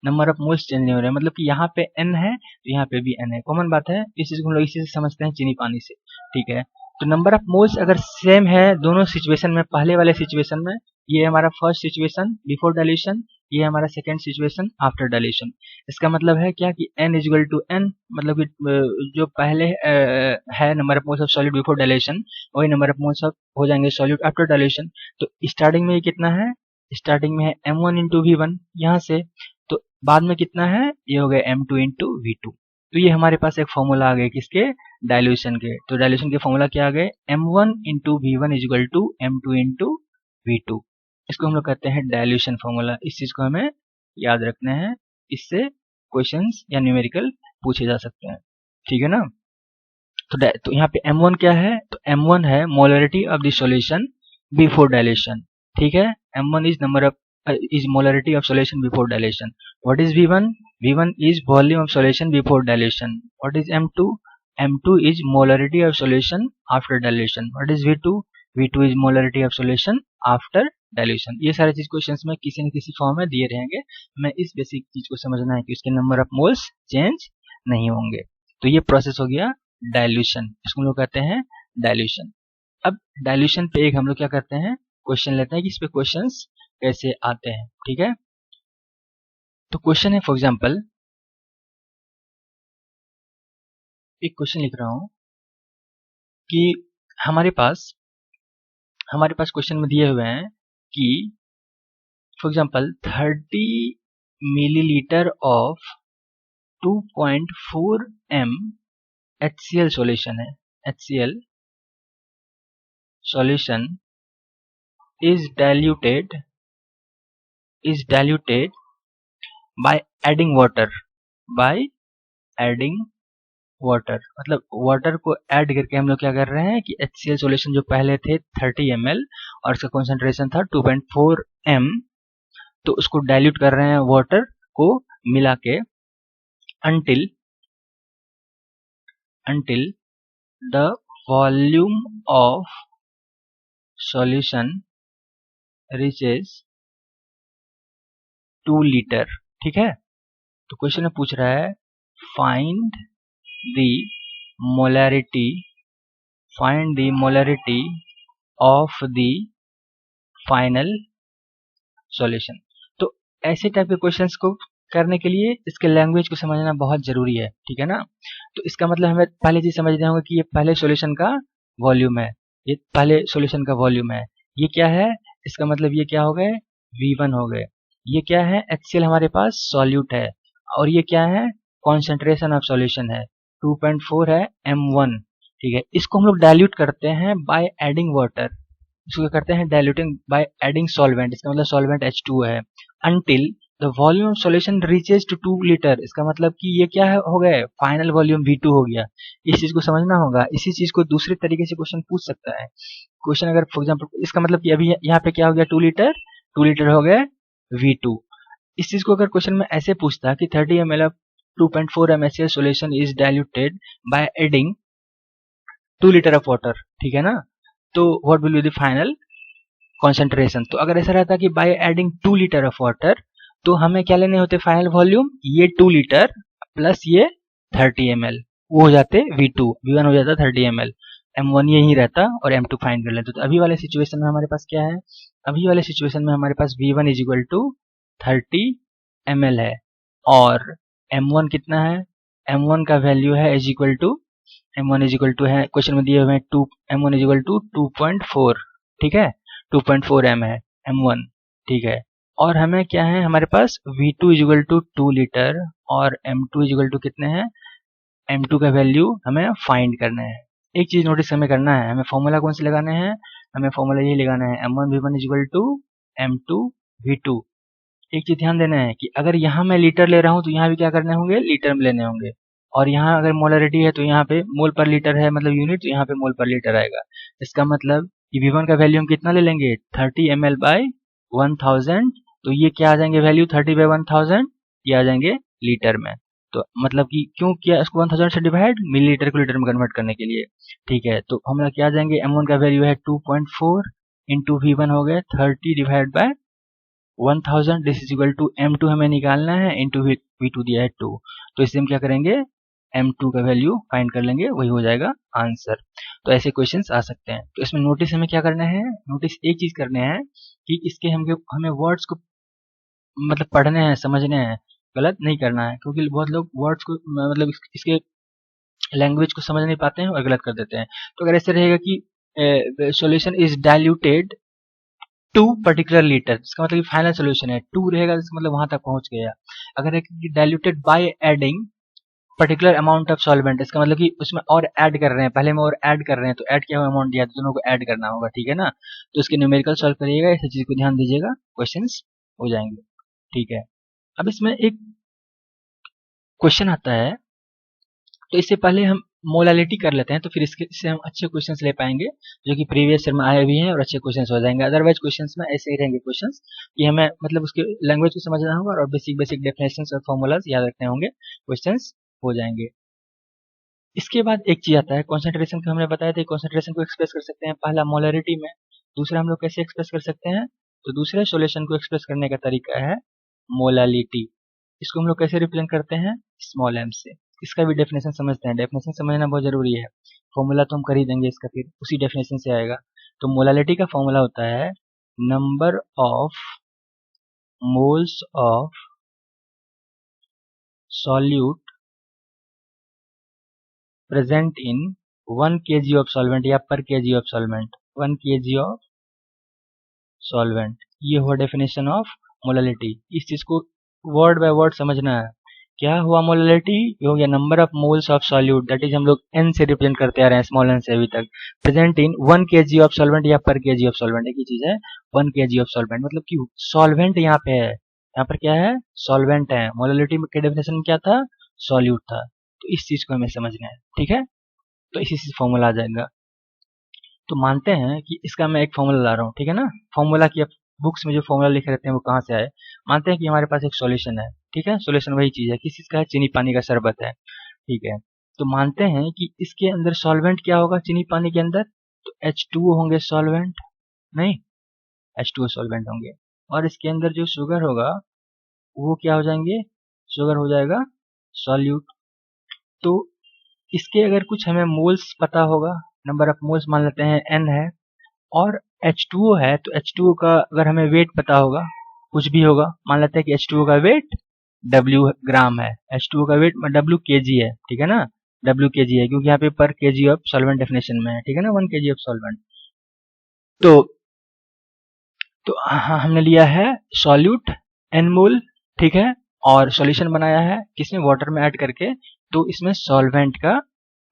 number of moles change नहीं हो रहे हैं, मतलब कि यहाँ पे n है तो यहाँ पे भी n है, कॉमन बात है। इस चीज को हम लोग इसी से समझते हैं चीनी पानी से, ठीक है। तो नंबर ऑफ मोल्स अगर सेम है दोनों सिचुएशन में, पहले वाले सिचुएशन में ये हमारा फर्स्ट सिचुएशन बिफोर डाइल्यूशन, ये हमारा सेकेंड सिचुएशन आफ्टर डाइल्यूशन। इसका मतलब है क्या कि n इजिकल टू n, मतलब कि जो पहले है number of moles of solid before dilution वही नंबर ऑफ मोल्स ऑफ हो जाएंगे सॉलिड आफ्टर डाइल्यूशन। तो स्टार्टिंग में ये कितना है, स्टार्टिंग में है M1 इंटू V1 यहाँ से, तो बाद में कितना है, ये हो गया M2 इंटू V2। तो ये हमारे पास एक फॉर्मूला आ गया किसके, डाइल्यूशन के। तो डाइल्यूशन के फॉर्मूला क्या आ गए, M1 into V1 is equal to M2 into V2। इसको हम लोग कहते हैं डाइल्यूशन फॉर्मूला। इस चीज को हमें याद रखना है, इससे क्वेश्चंस या न्यूमेरिकल पूछे जा सकते हैं, ठीक है ना। तो यहाँ पे M1 क्या है, तो M1 है molarity of the solution before dilution, ठीक है। M1 is number of is molarity of solution before dilution. What is V1? V1 is volume of solution before dilution. What is M2? M2 is molarity of solution after dilution. What is V2? V2 is molarity of solution after dilution. ये सारे चीज questions में किसी न किसी form में दिए रहेंगे, हमें इस बेसिक चीज को समझना है कि उसके नंबर ऑफ मोल्स चेंज नहीं होंगे। तो ये प्रोसेस हो गया डाइल्यूशन, इसको हम लोग कहते हैं डाइल्यूशन। अब डाइल्यूशन पे एक हम लोग क्या करते हैं, क्वेश्चन लेते हैं कि इस पे क्वेश्चंस कैसे आते हैं, ठीक है। तो क्वेश्चन है फॉर एग्जांपल, एक क्वेश्चन लिख रहा हूं कि हमारे पास क्वेश्चन में दिए हुए हैं कि for example 30 millilitre of 2.4 m HCl solution है, HCl solution is diluted by adding water, मतलब वाटर को ऐड करके हम लोग क्या कर रहे हैं कि HCl सॉल्यूशन जो पहले थे 30 ml और इसका कॉन्सेंट्रेशन था 2.4 m, तो उसको डाइल्यूट कर रहे हैं वाटर को मिला के until the volume of solution reaches 2 litre, ठीक है। तो क्वेश्चन में पूछ रहा है find the molarity of the final solution। तो ऐसे टाइप के क्वेश्चंस को करने के लिए इसके लैंग्वेज को समझना बहुत जरूरी है, ठीक है ना। तो इसका मतलब हमें पहले चीज समझना होगा कि ये पहले सॉल्यूशन का वॉल्यूम है, ये पहले सॉल्यूशन का वॉल्यूम है। ये क्या है, इसका मतलब ये क्या हो गए, V1 हो गए। ये क्या है, HCl हमारे पास सॉल्यूट है, और ये क्या है, कॉन्सेंट्रेशन ऑफ सॉल्यूशन है, 2.4 है M1, ठीक है। इसको हम लोग डाइल्यूट करते हैं बाय एडिंग वाटर, इसको क्या करते हैं, डाइल्यूटिंग बाय एडिंग सॉल्वेंट, इसका मतलब सॉल्वेंट H2 है, until the volume of solution reaches to 2 litre, इसका मतलब कि ये क्या हो गया, फाइनल वॉल्यूम V2 हो गया। इस चीज को समझना होगा, इसी चीज को दूसरे तरीके से क्वेश्चन पूछ सकता है। क्वेश्चन अगर फॉर एग्जांपल, इसका मतलब कि अभी यहाँ पे क्या हो गया, 2 लीटर हो गया V2। इस चीज को अगर क्वेश्चन में ऐसे पूछता कि 30 ml of 2.4 MSCL solution is diluted by adding 2 litre of water, ठीक है ना, तो what will be the final concentration. तो अगर ऐसा रहता कि by adding 2 litre of water, तो हमें क्या लेने होते फाइनल वॉल्यूम, ये 2 लीटर प्लस ये 30 ml, वो हो जाते V2, V1 हो जाता 30 ml, M1 यही रहता और M2 फाइंड कर लेते। तो अभी वाले सिचुएशन में हमारे पास क्या है, अभी वाले सिचुएशन में हमारे पास V1 is equal to 30 ml है और M1 कितना है, M1 का वैल्यू है is equal to, M1 is equal to है क्वेश्चन में दिए हुए हैं 2, M1 इज इक्वल टू 2.4, ठीक है, 2.4 M है M1, ठीक है। और हमें क्या है, हमारे पास V2 is equal to 2 litre और M2 इज इक्वल टू कितने हैं, M2 का वैल्यू हमें फाइंड करना है। एक चीज नोटिस हमें करना है, हमें फॉर्मूला कौन से लगाने हैं, हमें फॉर्मूला यही लगाना है, M1 V1 is equal to M2 V2। एक चीज ध्यान देना है कि अगर यहाँ मैं लीटर ले रहा हूँ तो यहाँ भी क्या करने होंगे, लीटर में लेने होंगे, और यहाँ अगर मोलरिटी है तो यहाँ पे मोल पर लीटर है मतलब यूनिट, तो यहाँ पे मोल पर लीटर आएगा। इसका मतलब कि V1 का वैल्यू हम कितना ले लेंगे, 30 ml बाय 1000, तो ये क्या आ जाएंगे वैल्यू, 30 बाय 1000, ये आ जाएंगे लीटर में। तो मतलब कि क्यों किया इसको 1000 से डिवाइड, मिलीलीटर को लीटर में कन्वर्ट करने के लिए, ठीक है। तो हम लोग क्या आ जाएंगे, M1 का वैल्यू है 2.4 इंटू V1 हो गया 30 divide by 1000, this is equal to M2 हमें निकालना है इंटू V2 दिया है 2, तो इससे हम क्या करेंगे, M2 का वैल्यू फाइंड कर लेंगे, वही हो जाएगा आंसर। तो ऐसे क्वेश्चंस आ सकते हैं। तो इसमें नोटिस हमें क्या करना है, नोटिस एक चीज करने हैं कि इसके हमें वर्ड्स को मतलब पढ़ने हैं, समझने हैं, गलत नहीं करना है, क्योंकि बहुत लोग वर्ड्स को मतलब इसके लैंग्वेज को समझ नहीं पाते हैं और गलत कर देते हैं। तो अगर ऐसे रहेगा कि solution is diluted to particular litre, इसका मतलब फाइनल सोल्यूशन है, 2 रहेगा इसका मतलब वहां तक पहुंच गया। अगर है कि diluted by adding particular amount of solvent, इसका मतलब कि उसमें और ऐड कर रहे हैं, पहले में और ऐड कर रहे हैं, तो ऐड क्या अमाउंट दिया है, दोनों को ऐड करना होगा, ठीक है ना। तो इसके न्यूमेरिकल सॉल्व करिएगा, इस चीज को ध्यान दीजिएगा, क्वेश्चंस हो जाएंगे, ठीक है। अब इसमें एक क्वेश्चन आता है, तो इससे पहले हम मोलालिटी कर लेते हैं, तो फिर इससे हम अच्छे क्वेश्चंस ले पाएंगे जो कि प्रीवियस ईयर में आए भी हैं और अच्छे क्वेश्चंस हो जाएंगे। अदरवाइज क्वेश्चंस में ऐसे ही रहेंगे क्वेश्चंस कि हमें मतलब उसके लैंग्वेज को समझना होगा और बेसिक बेसिक डेफिनेशंस और फॉर्मूलाज याद रखने होंगे, क्वेश्चंस हो जाएंगे। इसके बाद एक चीज आता है कॉन्सेंट्रेशन का, हमने बताया था कॉन्सेंट्रेशन को एक्सप्रेस कर सकते हैं पहला मोलरिटी में, दूसरा हम लोग कैसे एक्सप्रेस कर सकते हैं, तो दूसरे सॉल्यूशन को एक्सप्रेस करने का तरीका है मोलालिटी। इसको हम लोग कैसे रिप्रेजेंट करते हैं, स्मॉल m से। इसका भी डेफिनेशन समझते हैं, डेफिनेशन समझना बहुत जरूरी है, फॉर्मूला तो हम कर ही देंगे इसका, फिर उसी डेफिनेशन से आएगा। तो मोलालिटी का फॉर्मूला होता है number of moles of solute present in 1 kg of solvent या पर kg of solvent, 1 kg of solvent, ये हुआ डेफिनेशन ऑफ मोलालिटी। इस चीज को वर्ड बाय वर्ड समझना है। क्या हुआ मोलालिटी, ये हो गया number of moles of solute, that is हम लोग n से रिप्रेजेंट करते आ रहे हैं, स्मॉल n से अभी तक, present in 1 kg of solvent या पर kg ऑफ सॉल्वेंट, एक ही चीज है 1 kg ऑफ सॉल्वेंट, मतलब कि सॉल्वेंट यहाँ पे है, यहाँ पर क्या है, सॉल्वेंट है। मोलालिटी के डेफिनेशन में क्या था, सॉल्यूट था। तो इस चीज को हमें समझना है, ठीक है। तो इसी से फॉर्मूला आ जाएगा। तो मानते हैं कि इसका मैं एक फॉर्मूला ला रहा हूँ, ठीक है ना। फॉर्मूला की बुक्स में जो फॉर्मूला लिखे रहते हैं वो कहाँ से आए, मानते हैं कि हमारे पास एक सॉल्यूशन है, ठीक है, सॉल्यूशन वही चीज है, किस चीज का है, चीनी पानी का शरबत है, ठीक है। तो मानते हैं कि इसके अंदर सॉल्वेंट क्या होगा, चीनी पानी के अंदर, तो H2O होंगे सॉल्वेंट, नहीं H2O सॉल्वेंट होंगे, और इसके अंदर जो शुगर होगा वो क्या हो जाएंगे, शुगर हो जाएगा सॉल्यूट। तो इसके अगर कुछ हमें मोल्स पता होगा, नंबर ऑफ मोल्स मान लेते हैं n है, और H2O है, तो H2O का अगर हमें वेट पता होगा, कुछ भी होगा, मान लेते हैं कि H2O का वेट W ग्राम है, H2O का वेट W kg है, ठीक है ना, W kg है क्योंकि यहाँ पे पर kg ऑफ सॉल्वेंट डेफिनेशन में है, ठीक है ना, 1 kg ऑफ सॉल्वेंट। तो हमने लिया है सॉल्यूट n मोल, ठीक है, और सॉल्यूशन बनाया है किसमें, वाटर में ऐड करके, तो इसमें सॉल्वेंट का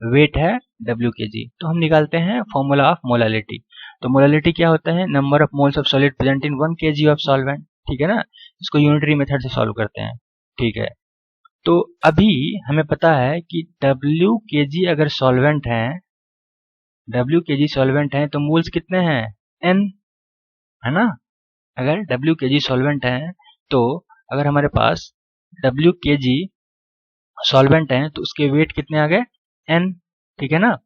वेट है WkG। तो हम निकालते हैं फॉर्मूला ऑफ मोलालिटी। तो मोलालिटी क्या होता है, number of moles of solid present in 1 kg of solvent, ठीक है ना। इसको यूनिटरी मेथड से सॉल्व करते हैं, ठीक है। तो अभी हमें पता है कि WkG अगर सॉल्वेंट है, WkG सॉल्वेंट है तो मोल्स कितने हैं, N, है ना। अगर WkG सॉल्वेंट है तो अगर हमारे पास WkG सॉल्वेंट है तो उसके वेट कितने आ गए, N, ठीक है ना।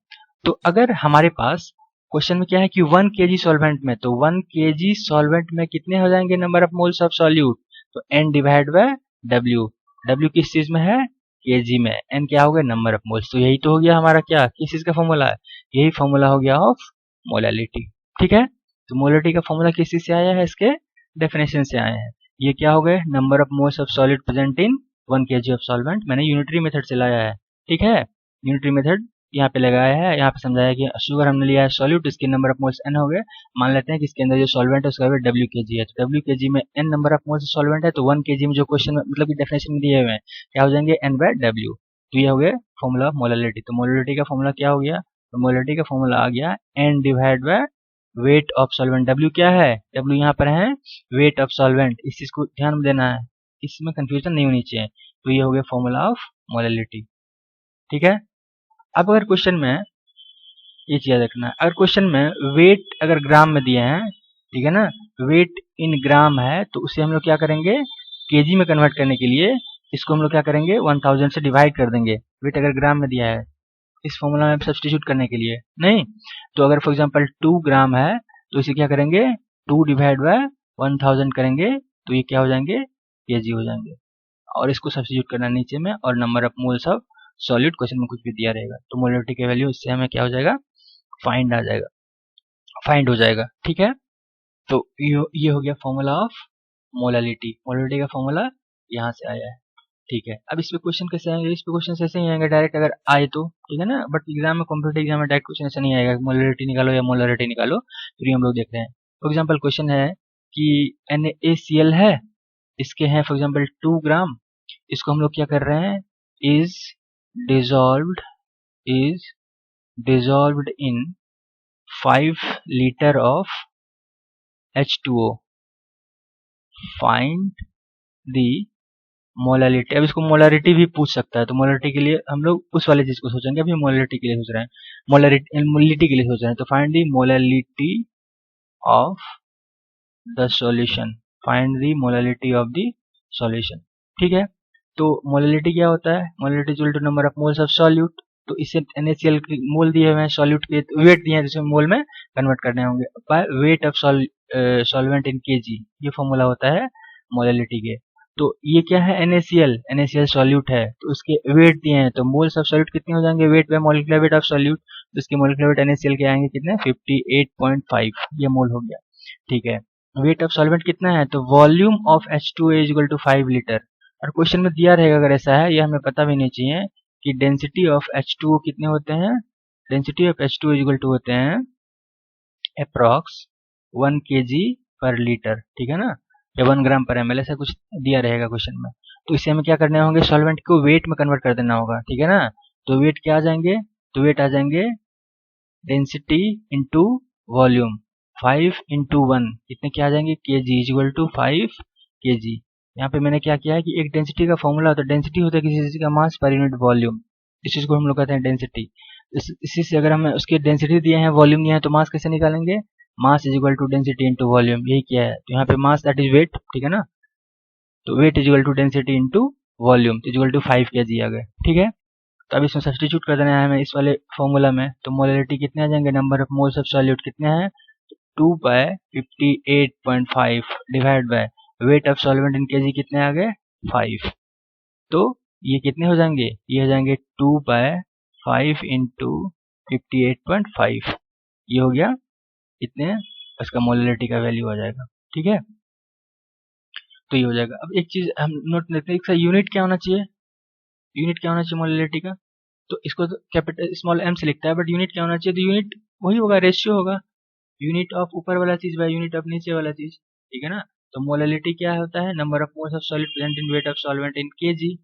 तो अगर हमारे पास क्वेश्चन में क्या है कि 1 kg सॉल्वेंट में, तो 1 kg सॉल्वेंट में कितने हो जाएंगे number of moles of solute, तो N divide bye W। W किस चीज में है, kg में, N क्या हो गया, नंबर ऑफ मोल्स। तो यही तो हो गया हमारा क्या, किस चीज का फॉर्मूला है, यही फॉर्मूला हो गया ऑफ मोलालिटी, ठीक है। तो मोलालिटी का फॉर्मूला किस चीज से आया है, इसके डेफिनेशन से आए हैं। ये क्या हो गए, number of moles of solid present in 1 kg of solvent, मैंने यूनिटरी मेथड से लाया है, ठीक है। यूनिटरी मेथड यहाँ पे लगाया है, यहाँ पे समझाया कि शुगर हमने लिया है सॉल्यूट, इसके नंबर ऑफ मोल्स N हो गए। मान लेते हैं कि इसके अंदर जो सॉल्वेंट है उसका वेट WkG है, तो WkG में N number of moles solvent है, तो 1 kg में जो क्वेश्चन में मतलब कि डेफिनेशन में दिए हुए हैं क्या हो जाएंगे, N बाय W। तो ये हो गया फॉर्मूला ऑफ मोलालिटी। तो मोलालिटी का फॉर्मूला क्या हो गया, तो मोलालिटी का फॉर्मूला आ गया N divide by weight of solvent. W क्या है, W यहाँ पर है वेट ऑफ सॉल्वेंट, इस चीज को ध्यान में देना है, इसमें कंफ्यूजन नहीं होनी चाहिए। तो ये हो गया फॉर्मूला ऑफ मोलालिटी, ठीक है। अब अगर क्वेश्चन में ये चीज रखना है, अगर क्वेश्चन में वेट अगर ग्राम में दिए हैं, ठीक है ना, वेट इन ग्राम है, तो उसे हम लोग क्या करेंगे, केजी में कन्वर्ट करने के लिए इसको हम लोग क्या करेंगे, 1000 से डिवाइड कर देंगे। वेट अगर ग्राम में दिया है, इस फॉर्मूला में सब्स्टिट्यूट करने के लिए नहीं, तो अगर फॉर एग्जांपल 2 ग्राम है तो इसे क्या करेंगे, 2 डिवाइड बाय 1000 करेंगे, तो ये क्या हो जाएंगे, केजी हो जाएंगे। और इसको सब्स्टिट्यूट करना नीचे में, और number of moles of solid question में कुछ भी दिया रहेगा, तो मोलालिटी की वैल्यू इससे हमें क्या हो जाएगा, फाइंड आ जाएगा, फाइंड हो जाएगा, ठीक है। तो ये हो गया फॉर्मूला ऑफ मोलालिटी। मोलालिटी का फॉर्मूला यहाँ से आया है, ठीक है। अब इस पे क्वेश्चन कैसे आएंगे, इस पे क्वेश्चन ऐसे ही आएंगे डायरेक्ट अगर आए तो, ठीक है ना। बट एग्जाम में, कॉम्पिटेटिव एग्जाम में डायरेक्ट क्वेश्चन ऐसा नहीं आएगा, मोलालिटी निकालो या मोलारिटी निकालो, फिर हम लोग देख रहे हैं। फॉर एग्जाम्पल क्वेश्चन है कि NaCl है, इसके हैं फॉर एग्जाम्पल 2 ग्राम, इसको हम लोग क्या कर रहे हैं, is dissolved in 5 litre of H2O, find the molality. अब इसको मोलारिटी भी पूछ सकता है, तो मोलारिटी के लिए हम लोग उस वाली चीज को सोचेंगे, अभी मोलारिटी के लिए सोच रहे हैं, मोलालिटी के लिए सोच रहे हैं, तो find the molality of the solution, find the molality of the solution, ठीक है। तो मोलालिटी क्या होता है, molality equal to number of moles of solute. तो इससे NaCl के मोल दिए हुए हैं, सॉल्यूट के वेट दिए हैं, जिसमें मोल में कन्वर्ट करने होंगे bye weight of solvent in kg, ये फॉर्मूला होता है मोलालिटी के। तो ये क्या है, NaCl सॉल्यूट है, तो उसके वेट दिए हैं, तो मोल्स ऑफ सॉल्यूट कितने हो जाएंगे, wait by molecular weight of solute, तो इसके मोलिकुलर वेट NaCl के आएंगे कितने, 58.5, ये मोल हो गया, ठीक है। वेट ऑफ सॉल्वेंट कितना है, तो volume of H2O is equal to 5 litre. और क्वेश्चन में दिया रहेगा अगर ऐसा है, ये हमें पता भी नहीं चाहिए कि डेंसिटी ऑफ H2O कितने होते हैं, density of H2O is equal to होते हैं अप्रॉक्स 1 kg पर लीटर, ठीक है ना, या 1 ग्राम पर ml, ऐसा कुछ दिया रहेगा क्वेश्चन में। तो इसे हमें क्या करने होंगे, सॉल्वेंट को वेट में कन्वर्ट कर देना होगा, ठीक है ना। तो वेट क्या आ जाएंगे, तो वेट आ जाएंगे डेंसिटी इंटू वॉल्यूम, 5 इंटू 1 कितने क्या आ जाएंगे, kg is equal to 5 kg। यहाँ पे मैंने क्या किया है कि एक डेंसिटी का फॉर्मूला होता है, डेंसिटी होता है किसी चीज का मास पर यूनिट वॉल्यूम, इस चीज को हम लोग कहते हैं डेंसिटी। इसी से अगर हमें उसकी डेंसिटी दिए हैं, वॉल्यूम दिए हैं, तो मास कैसे निकालेंगे, mass is equal to density into volume, यही किया है। तो यहाँ पे मास दैट इज वेट, ठीक है ना, तो weight is equal to density into volume is equal to 5 kg आ गए, ठीक है। तो अब इसमें सब्स्टिट्यूट कर देना है हमें इस वाले फॉर्मूला में, तो मोलालिटी कितने आ जाएंगे, number of moles of solute कितने हैं, 2 by 58.5 divide by weight of solvent in KG कितने आ गए, 5। तो ये कितने हो जाएंगे, ये हो जाएंगे 2 बाय 5 इंटू 58.5, ये हो गया इतने, इसका मोलालिटी का वैल्यू आ जाएगा, ठीक है। तो ये हो जाएगा। अब एक चीज हम नोट लेते हैं, यूनिट क्या होना चाहिए, यूनिट क्या होना चाहिए मोलालिटी का, तो इसको तो कैपिटल स्मॉल m से लिखता है, बट यूनिट क्या होना चाहिए, तो यूनिट वही होगा, रेशियो होगा, यूनिट ऑफ ऊपर वाला चीज बाय यूनिट ऑफ नीचे वाला चीज, ठीक है ना। तो मोलैलिटी क्या होता है, number of moles of solid present in wait of solvent in KG.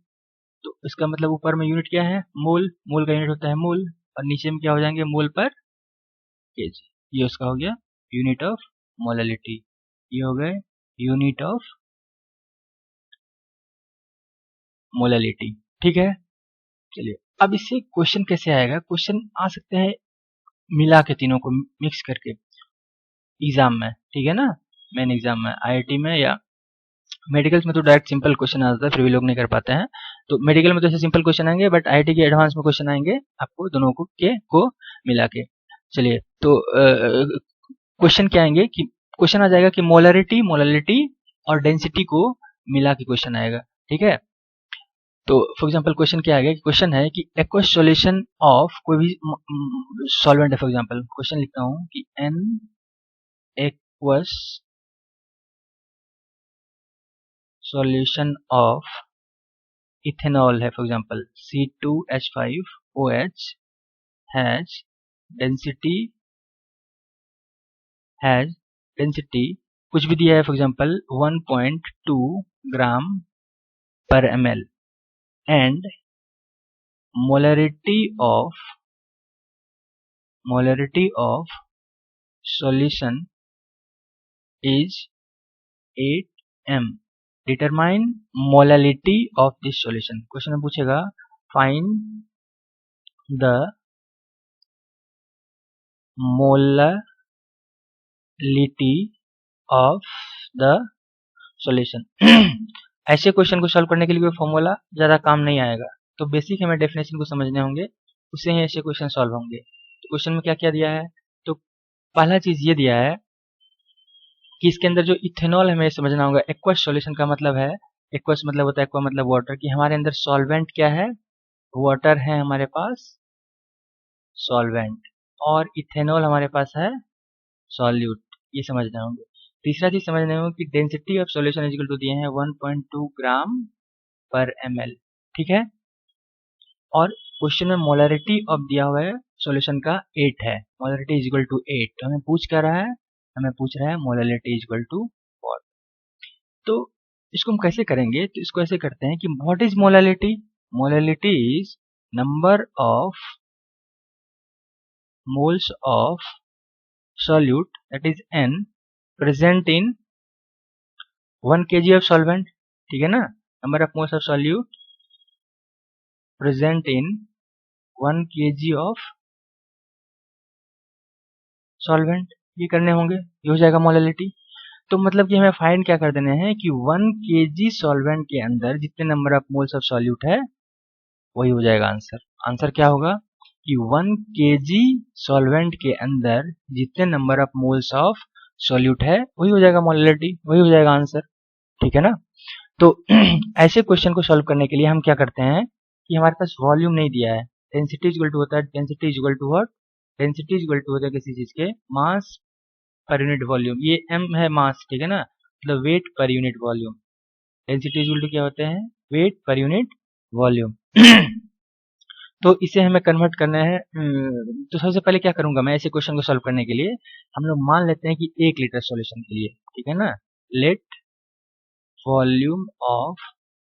तो इसका मतलब ऊपर में यूनिट क्या है, मोल, मोल का यूनिट होता है मोल, और नीचे में क्या हो जाएंगे, मोल पर केजी। ये उसका हो गया यूनिट ऑफ मोलैलिटी, ये हो गए यूनिट ऑफ मोलैलिटी। ठीक है, चलिए अब इससे क्वेश्चन कैसे आएगा, क्वेश्चन आ सकते हैं मिला के तीनों को मिक्स करके एग्जाम में, ठीक है ना, मेन एग्जाम में, आईआईटी में या मेडिकल्स में तो डायरेक्ट सिंपल क्वेश्चन आ जाता है, फिर भी लोग नहीं कर पाते हैं। तो मेडिकल में तो ऐसे सिंपल क्वेश्चन आएंगे, बट आईआईटी के एडवांस में क्वेश्चन आएंगे आपको दोनों को मिला के। चलिए तो क्वेश्चन क्या आएंगे कि क्वेश्चन आ जाएगा कि मोलैरिटी, मोलैलिटी और डेंसिटी को मिला के क्वेश्चन आएगा। ठीक है, तो फॉर एग्जांपल क्वेश्चन क्या आ गया, क्वेश्चन है कि एक्वस सॉल्यूशन ऑफ कोई भी सॉल्वेंट है। फॉर एग्जांपल क्वेश्चन लिखता हूं कि an aqueous solution of ethanol है, for example C2H5OH has density कुछ भी दिया है, फॉर एग्जांपल 1.2 ग्राम पर ml and molarity of solution is 8m. Determine molality of this solution. Question में पूछेगा find the molality of the solution. ऐसे question को सॉल्व करने के लिए कोई फॉर्मूला ज्यादा काम नहीं आएगा, तो बेसिक हमें डेफिनेशन को समझने होंगे, उससे ही ऐसे क्वेश्चन सॉल्व होंगे। तो क्वेश्चन में क्या क्या दिया है, तो पहला चीज ये दिया है कि इसके अंदर जो इथेनॉल हमें समझना होगा। एक्वस सॉल्यूशन का मतलब है, एक्वस मतलब होता है एक्वा मतलब वाटर, कि हमारे अंदर सॉल्वेंट क्या है, वाटर है हमारे पास सॉल्वेंट, और इथेनॉल हमारे पास है सॉल्यूट, ये समझना होंगे। तीसरा चीज समझने होगा कि density of solution is equal to दिए हैं 1.2 ग्राम पर ml। ठीक है, और क्वेश्चन में मोलैरिटी ऑफ दिया हुआ है सॉल्यूशन का 8 है, मोलैरिटी इज इक्वल टू 8। तो हमें पूछ क्या रहा है, हमें पूछ रहा है molarity is equal to what. तो इसको हम कैसे करेंगे, तो इसको ऐसे करते हैं कि what is molarity, molarity is number of moles of solute, that is N, present in 1 kg of solvent। ठीक है ना, number of moles of solute present in 1 kg of solvent, ये करने होंगे, ये हो जाएगा मोलैलिटी। तो मतलब कि हमें फाइंड क्या कर देने हैं कि 1 kg सॉल्वेंट के अंदर जितने number of moles of solute है वही हो जाएगा आंसर। आंसर क्या होगा कि 1 kg सॉल्वेंट के अंदर जितने number of moles of solute है वही हो जाएगा मोलैलिटी, वही हो जाएगा आंसर। ठीक है ना, तो ऐसे क्वेश्चन को सॉल्व करने के लिए हम क्या करते हैं कि हमारे पास वॉल्यूम नहीं दिया है, डेंसिटी इक्वल टू होता है, density equal to what, density equal to होता है किसी चीज के मास पर यूनिट वॉल्यूम, ये m है मास, ठीक है ना, मतलब weight per unit volume. Density equal to क्या होते हैं, वेट पर यूनिट वॉल्यूम। तो इसे हमें कन्वर्ट करना है। तो सबसे पहले क्या करूंगा मैं, ऐसे क्वेश्चन को सॉल्व करने के लिए हम लोग मान लेते हैं कि 1 लीटर सॉल्यूशन के लिए, ठीक है ना, let volume of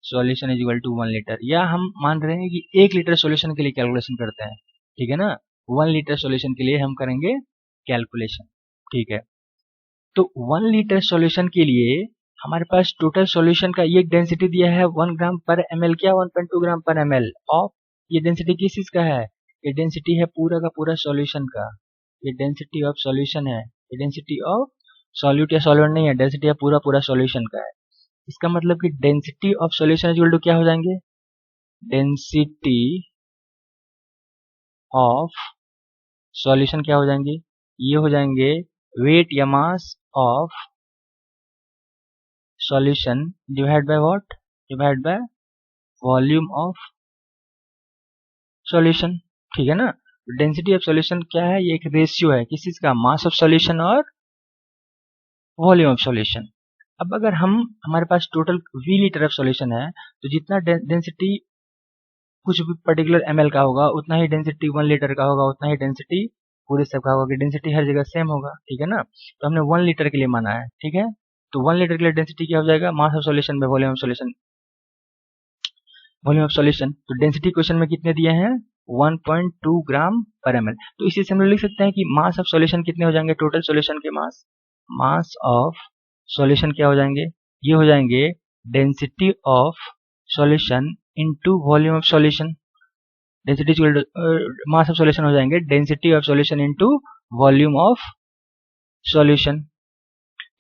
solution is equal to 1 litre, या हम मान रहे हैं कि 1 लीटर सॉल्यूशन के लिए कैलकुलेशन करते हैं, ठीक है ना, 1 लीटर सॉल्यूशन के लिए हम करेंगे कैलकुलेशन। ठीक है, तो 1 लीटर सॉल्यूशन के लिए हमारे पास टोटल सॉल्यूशन का ये डेंसिटी दिया है 1 ग्राम पर ml, क्या 1.2 ग्राम पर ml ऑफ, ये डेंसिटी किस चीज का है, ये डेंसिटी है पूरा का पूरा सॉल्यूशन का, ये डेंसिटी ऑफ सॉल्यूशन है, ये डेंसिटी ऑफ सॉल्यूट या सॉल्वेंट नहीं है, डेंसिटी है पूरा पूरा सॉल्यूशन का है। इसका मतलब कि density of solution equal to क्या हो जाएंगे, डेंसिटी ऑफ सॉल्यूशन क्या हो जाएंगे, ये हो जाएंगे वेट या मास of solution divide by what, divide by volume of solution. ठीक है ना, डेंसिटी ऑफ सॉल्यूशन क्या है, ये एक रेशियो है किस चीज का, मास ऑफ सॉल्यूशन और वॉल्यूम ऑफ सॉल्यूशन। अब अगर हमारे पास total v litre of solution है, तो जितना डेंसिटी कुछ भी पर्टिकुलर ml का होगा उतना ही डेंसिटी 1 लीटर का होगा, उतना ही डेंसिटी पूरे सब का होगा, कि डेंसिटी हर जगह सेम होगा। ठीक है ना, तो हमने 1 लीटर के लिए माना है, ठीक है, तो 1 लीटर के लिए डेंसिटी क्या हो जाएगा, मास of solution bye volume of solution, volume of solution. तो डेंसिटी क्वेश्चन में कितने दिए हैं, 1.2 ग्राम पर ml। तो इसी से हम लोग लिख सकते हैं कि मास ऑफ सॉल्यूशन कितने हो जाएंगे, टोटल सॉल्यूशन के मास, मास ऑफ सॉल्यूशन क्या हो जाएंगे, ये हो जाएंगे density of solution into volume of solution. Density mass of solution हो जाएंगे density of solution into volume of solution.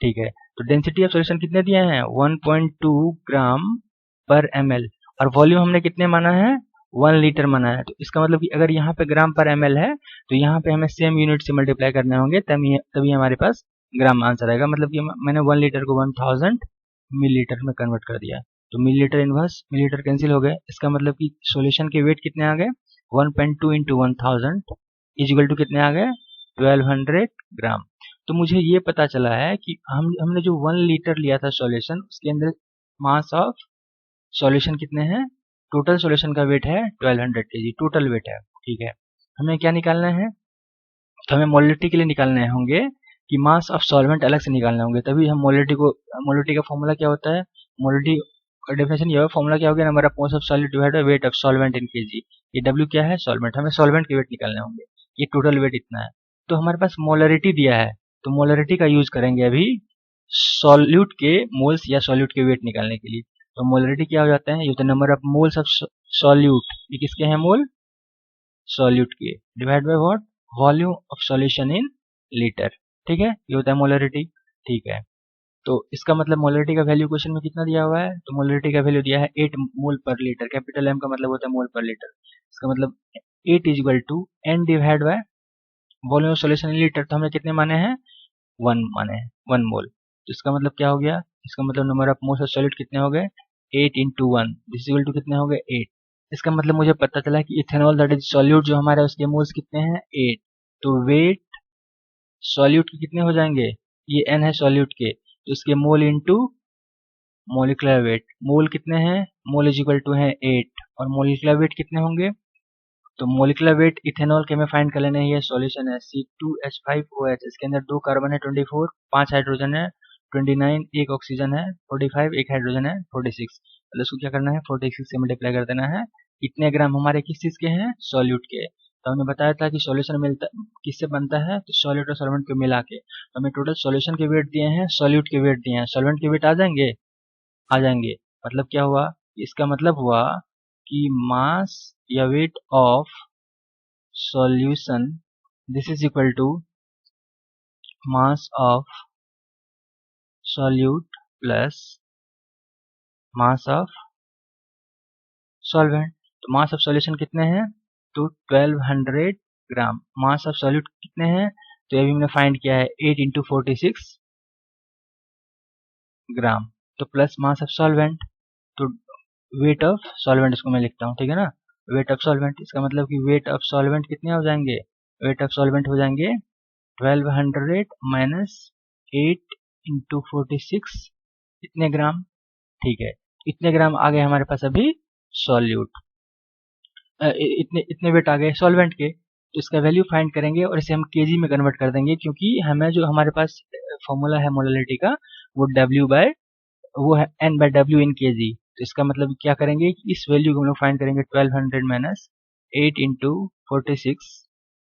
ठीक है, तो डेंसिटी ऑफ सॉल्यूशन कितने दिए हैं, 1.2 ग्राम पर ml, और वॉल्यूम हमने कितने माना है, 1 लीटर माना है। तो इसका मतलब कि अगर यहाँ पे ग्राम पर ml है तो यहाँ पे हमें सेम यूनिट से मल्टीप्लाई करने होंगे, तभी हमारे पास ग्राम आंसर आएगा। मतलब कि मैंने 1 लीटर को 1000 मिलीलीटर में कन्वर्ट कर दिया, तो मिलीलीटर इनवर्स मिलीलीटर कैंसिल हो गए। इसका मतलब कि सॉल्यूशन के वेट कितने आ गए, 1.2 इंटू 1000 इजिकल टू कितने आ गए, 1200 ग्राम। तो मुझे ये पता चला है कि हमने जो 1 लीटर लिया था सॉल्यूशन, उसके अंदर मास ऑफ सॉल्यूशन कितने हैं, टोटल सॉल्यूशन का वेट है 1200 kg, टोटल वेट है। ठीक है, हमें क्या निकालना है, तो हमें मोलरिटी के लिए निकालने होंगे कि मास ऑफ सॉल्वेंट अलग से निकालने होंगे, तभी हम मोलरिटी का फॉर्मूला क्या होता है, मोलरिटी का डेफिनेशन ये है, फॉर्मूला क्या हो गया, number of moles of solid divided bye weight of solvent in KG. ये W क्या है, सॉल्वेंट, हमें सॉल्वेंट के वेट निकालने होंगे, ये टोटल वेट इतना है। तो हमारे पास मोलरिटी दिया है, तो मोलरिटी का यूज करेंगे अभी सॉल्यूट के मोल्स या सॉल्यूट के वेट निकालने के लिए। तो मोलरिटी क्या हो जाता है, ये होता है number of moles of solute, ये किसके हैं मोल, सॉल्यूट के, divide by what, volume of solution in litre. ठीक है, ये होता है मोलरिटी। ठीक है, तो इसका मतलब मोलरिटी का वैल्यू क्वेश्चन में कितना दिया हुआ है, तो मोलरिटी का वैल्यू दिया है 8 मोल पर लीटर, कैपिटल M का मतलब होता है मोल पर लीटर। इसका मतलब 8 is equal to n divide by volume of solution in litre. तो हमने कितने माने हैं, 1 माने हैं, 1 मोल। तो इसका मतलब क्या हो गया, इसका मतलब number of moles of solute कितने हो गए, 8 into 1, this is equal to कितने हो गए, 8। इसका मतलब मुझे पता चला कि इथेनॉल दैट इज सॉल्यूट जो हमारा है उसके मोल्स कितने हैं, 8। तो वेट सॉल्यूट के कितने हो जाएंगे, ये n है सॉल्यूट के, तो इसके मोल इंटू मोलिकुलर वेट, मोल कितने हैं, मोल इज इक्वल टू है 8, और मोलिकुलर वेट कितने होंगे, तो मोलिकुलर वेट इथेनॉल के हमें फाइंड कर लेना है। ये सॉल्यूशन है C2H5OH, इसके अंदर 2 कार्बन है 24, 5 हाइड्रोजन है 29, 1 ऑक्सीजन है 45, 1 हाइड्रोजन है 46। मतलब इसको क्या करना है, 46 से मल्टीप्लाई कर देना है। इतने ग्राम हमारे किस चीज के हैं, सॉल्यूट के। तो हमने बताया था कि सॉल्यूशन मिलता किससे बनता है, तो सॉल्यूट और सॉल्वेंट को मिला के। तो हमें टोटल सॉल्यूशन के वेट दिए हैं, सॉल्यूट के वेट दिए हैं, सॉल्वेंट के वेट आ जाएंगे, आ जाएंगे। मतलब क्या हुआ, इसका मतलब हुआ कि मास या weight of solution, this is equal to mass of solute plus mass of solvent। तो mass of solution कितने हैं, तो 1200 ग्राम। mass of solute कितने हैं, तो अभी हमने फाइंड किया है 8 इंटू 46 ग्राम, तो प्लस मास ऑफ सॉल्वेंट, तो वेट ऑफ सॉल्वेंट इसको मैं लिखता हूँ, ठीक है ना, वेट ऑफ सॉल्वेंट। इसका मतलब कि वेट ऑफ सॉल्वेंट कितने हो जाएंगे, वेट ऑफ सॉल्वेंट हो जाएंगे 1200 माइनस 8 इंटू 46, इतने ग्राम। ठीक है, इतने ग्राम आ गए हमारे पास अभी सॉल्यूट, इतने इतने वेट आ गए सॉल्वेंट के। तो इसका वैल्यू फाइंड करेंगे और इसे हम केजी में कन्वर्ट कर देंगे, क्योंकि हमें जो हमारे पास फॉर्मूला है मोलरिटी का वो है n by W in KG. तो इसका मतलब क्या करेंगे कि इस वैल्यू को हम लोग फाइंड करेंगे 1200 माइनस 8 इंटू 46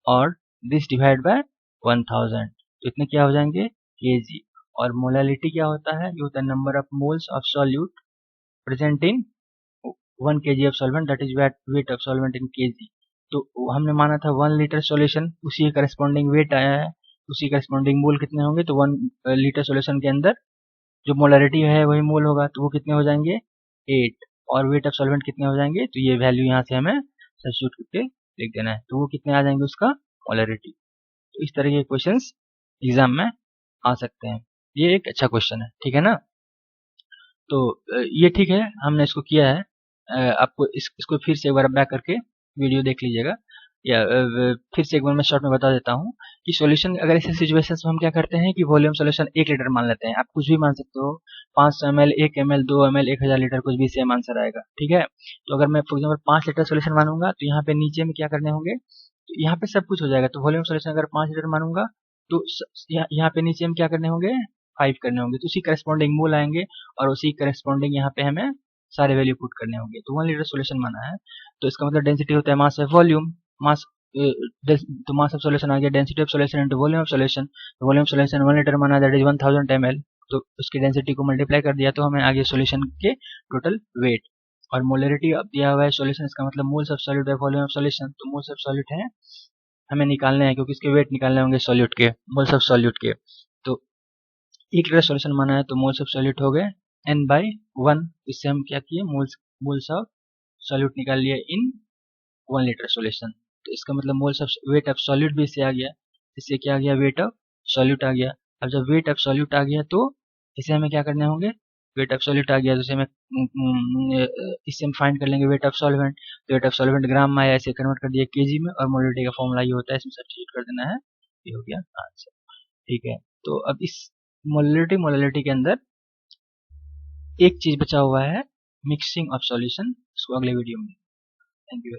और दिस डिवाइड बाय 1000, तो इतने क्या हो जाएंगे, केजी। और मोलालिटी क्या होता है, ये होता है number of moles of solute present in 1 kg of solvent, that is wait of solvent in KG. तो हमने माना था 1 लीटर सॉल्यूशन, उसी करस्पॉन्डिंग वेट आया है, उसी करस्पॉन्डिंग मोल कितने होंगे, तो 1 लीटर सॉल्यूशन के अंदर जो मोलरिटी है वही मोल होगा, तो वो कितने हो जाएंगे 8, और वेट ऑफ सॉल्वेंट कितने हो जाएंगे, तो ये वैल्यू यहाँ से हमें सब्स्टिट्यूट करके लिख देना है, तो वो कितने आ जाएंगे उसका मोलरिटी। तो इस तरह के क्वेश्चंस एग्जाम में आ सकते हैं, ये एक अच्छा क्वेश्चन है, ठीक है ना। तो ये ठीक है, हमने इसको किया है। आपको इसको फिर से एक बार बैक करके वीडियो देख लीजिएगा, या फिर से एक बार मैं शॉर्ट में बता देता हूँ कि सॉल्यूशन, अगर ऐसे सिचुएशंस में हम क्या करते हैं कि वॉल्यूम सॉल्यूशन 1 लीटर मान लेते हैं, आप कुछ भी मान सकते हो, 500 ml, 1 ml, 2 ml, 1000 लीटर, कुछ भी सेम आंसर आएगा, ठीक है। तो अगर मैं फॉर एग्जाम्पल 5 लीटर सॉल्यूशन मानूंगा, तो यहाँ पे नीचे में क्या करने होंगे, तो यहाँ पे सब कुछ हो जाएगा। तो वॉल्यूम सॉल्यूशन अगर 5 लीटर मानूंगा, तो यहाँ पे नीचे में क्या करने होंगे, 5 करने होंगे, तो उसी करस्पॉन्डिंग मोल आएंगे और उसी करस्पॉन्डिंग यहाँ पे हमें सारे वैल्यू पुट करने होंगे। तो 1 लीटर सोल्यूशन माना है, तो इसका मतलब डेंसिटी होता है मास है वॉल्यूम, मास तो मास ऑफ सोल्यूशन आ गया density of solution into volume of solution. Volume of solution 1 litre माना, दैट इज 1000 ml, तो उसकी डेंसिटी को मल्टीप्लाई कर दिया तो हमें आगे सोल्यूशन के टोटल वेट। और मोलरिटी अब दिया हुआ है सोल्यूशन, इसका मतलब moles of solute bye volume of solution, तो मोल्स ऑफ सॉल्यूट है हमें निकालने हैं क्योंकि इसके वेट निकालने होंगे सॉल्यूट के, मोल्स ऑफ सॉल्यूट के। तो 1 लीटर सोल्यूशन माना है तो मोल्स ऑफ सॉल्यूट हो गए n/1, इससे हम क्या किए मोल्स ऑफ सॉल्यूट निकाल लिए इन 1 लीटर सोल्यूशन। तो इसका मतलब moles of weight of solute भी इससे आ गया, इससे क्या आ गया वेट ऑफ सॉल्यूट आ गया। अब जब वेट ऑफ सॉल्यूट आ गया तो इसे हमें क्या करने होंगे, वेट ऑफ सॉल्यूट आ गया तो इससे हम फाइंड कर लेंगे वेट ऑफ सॉल्वेंट। तो वेट ऑफ सॉल्वेंट ग्राम में आया, इसे कन्वर्ट कर दिया केजी में, और मोलरिटी का फॉर्मूला ये होता है, इसमें सब्स्टिट्यूट कर देना है, ये हो गया आंसर। ठीक है, तो अब इस मोलरिटी के अंदर एक चीज बचा हुआ है, मिक्सिंग ऑफ सॉल्यूशन, इसको अगले वीडियो में। Thank you.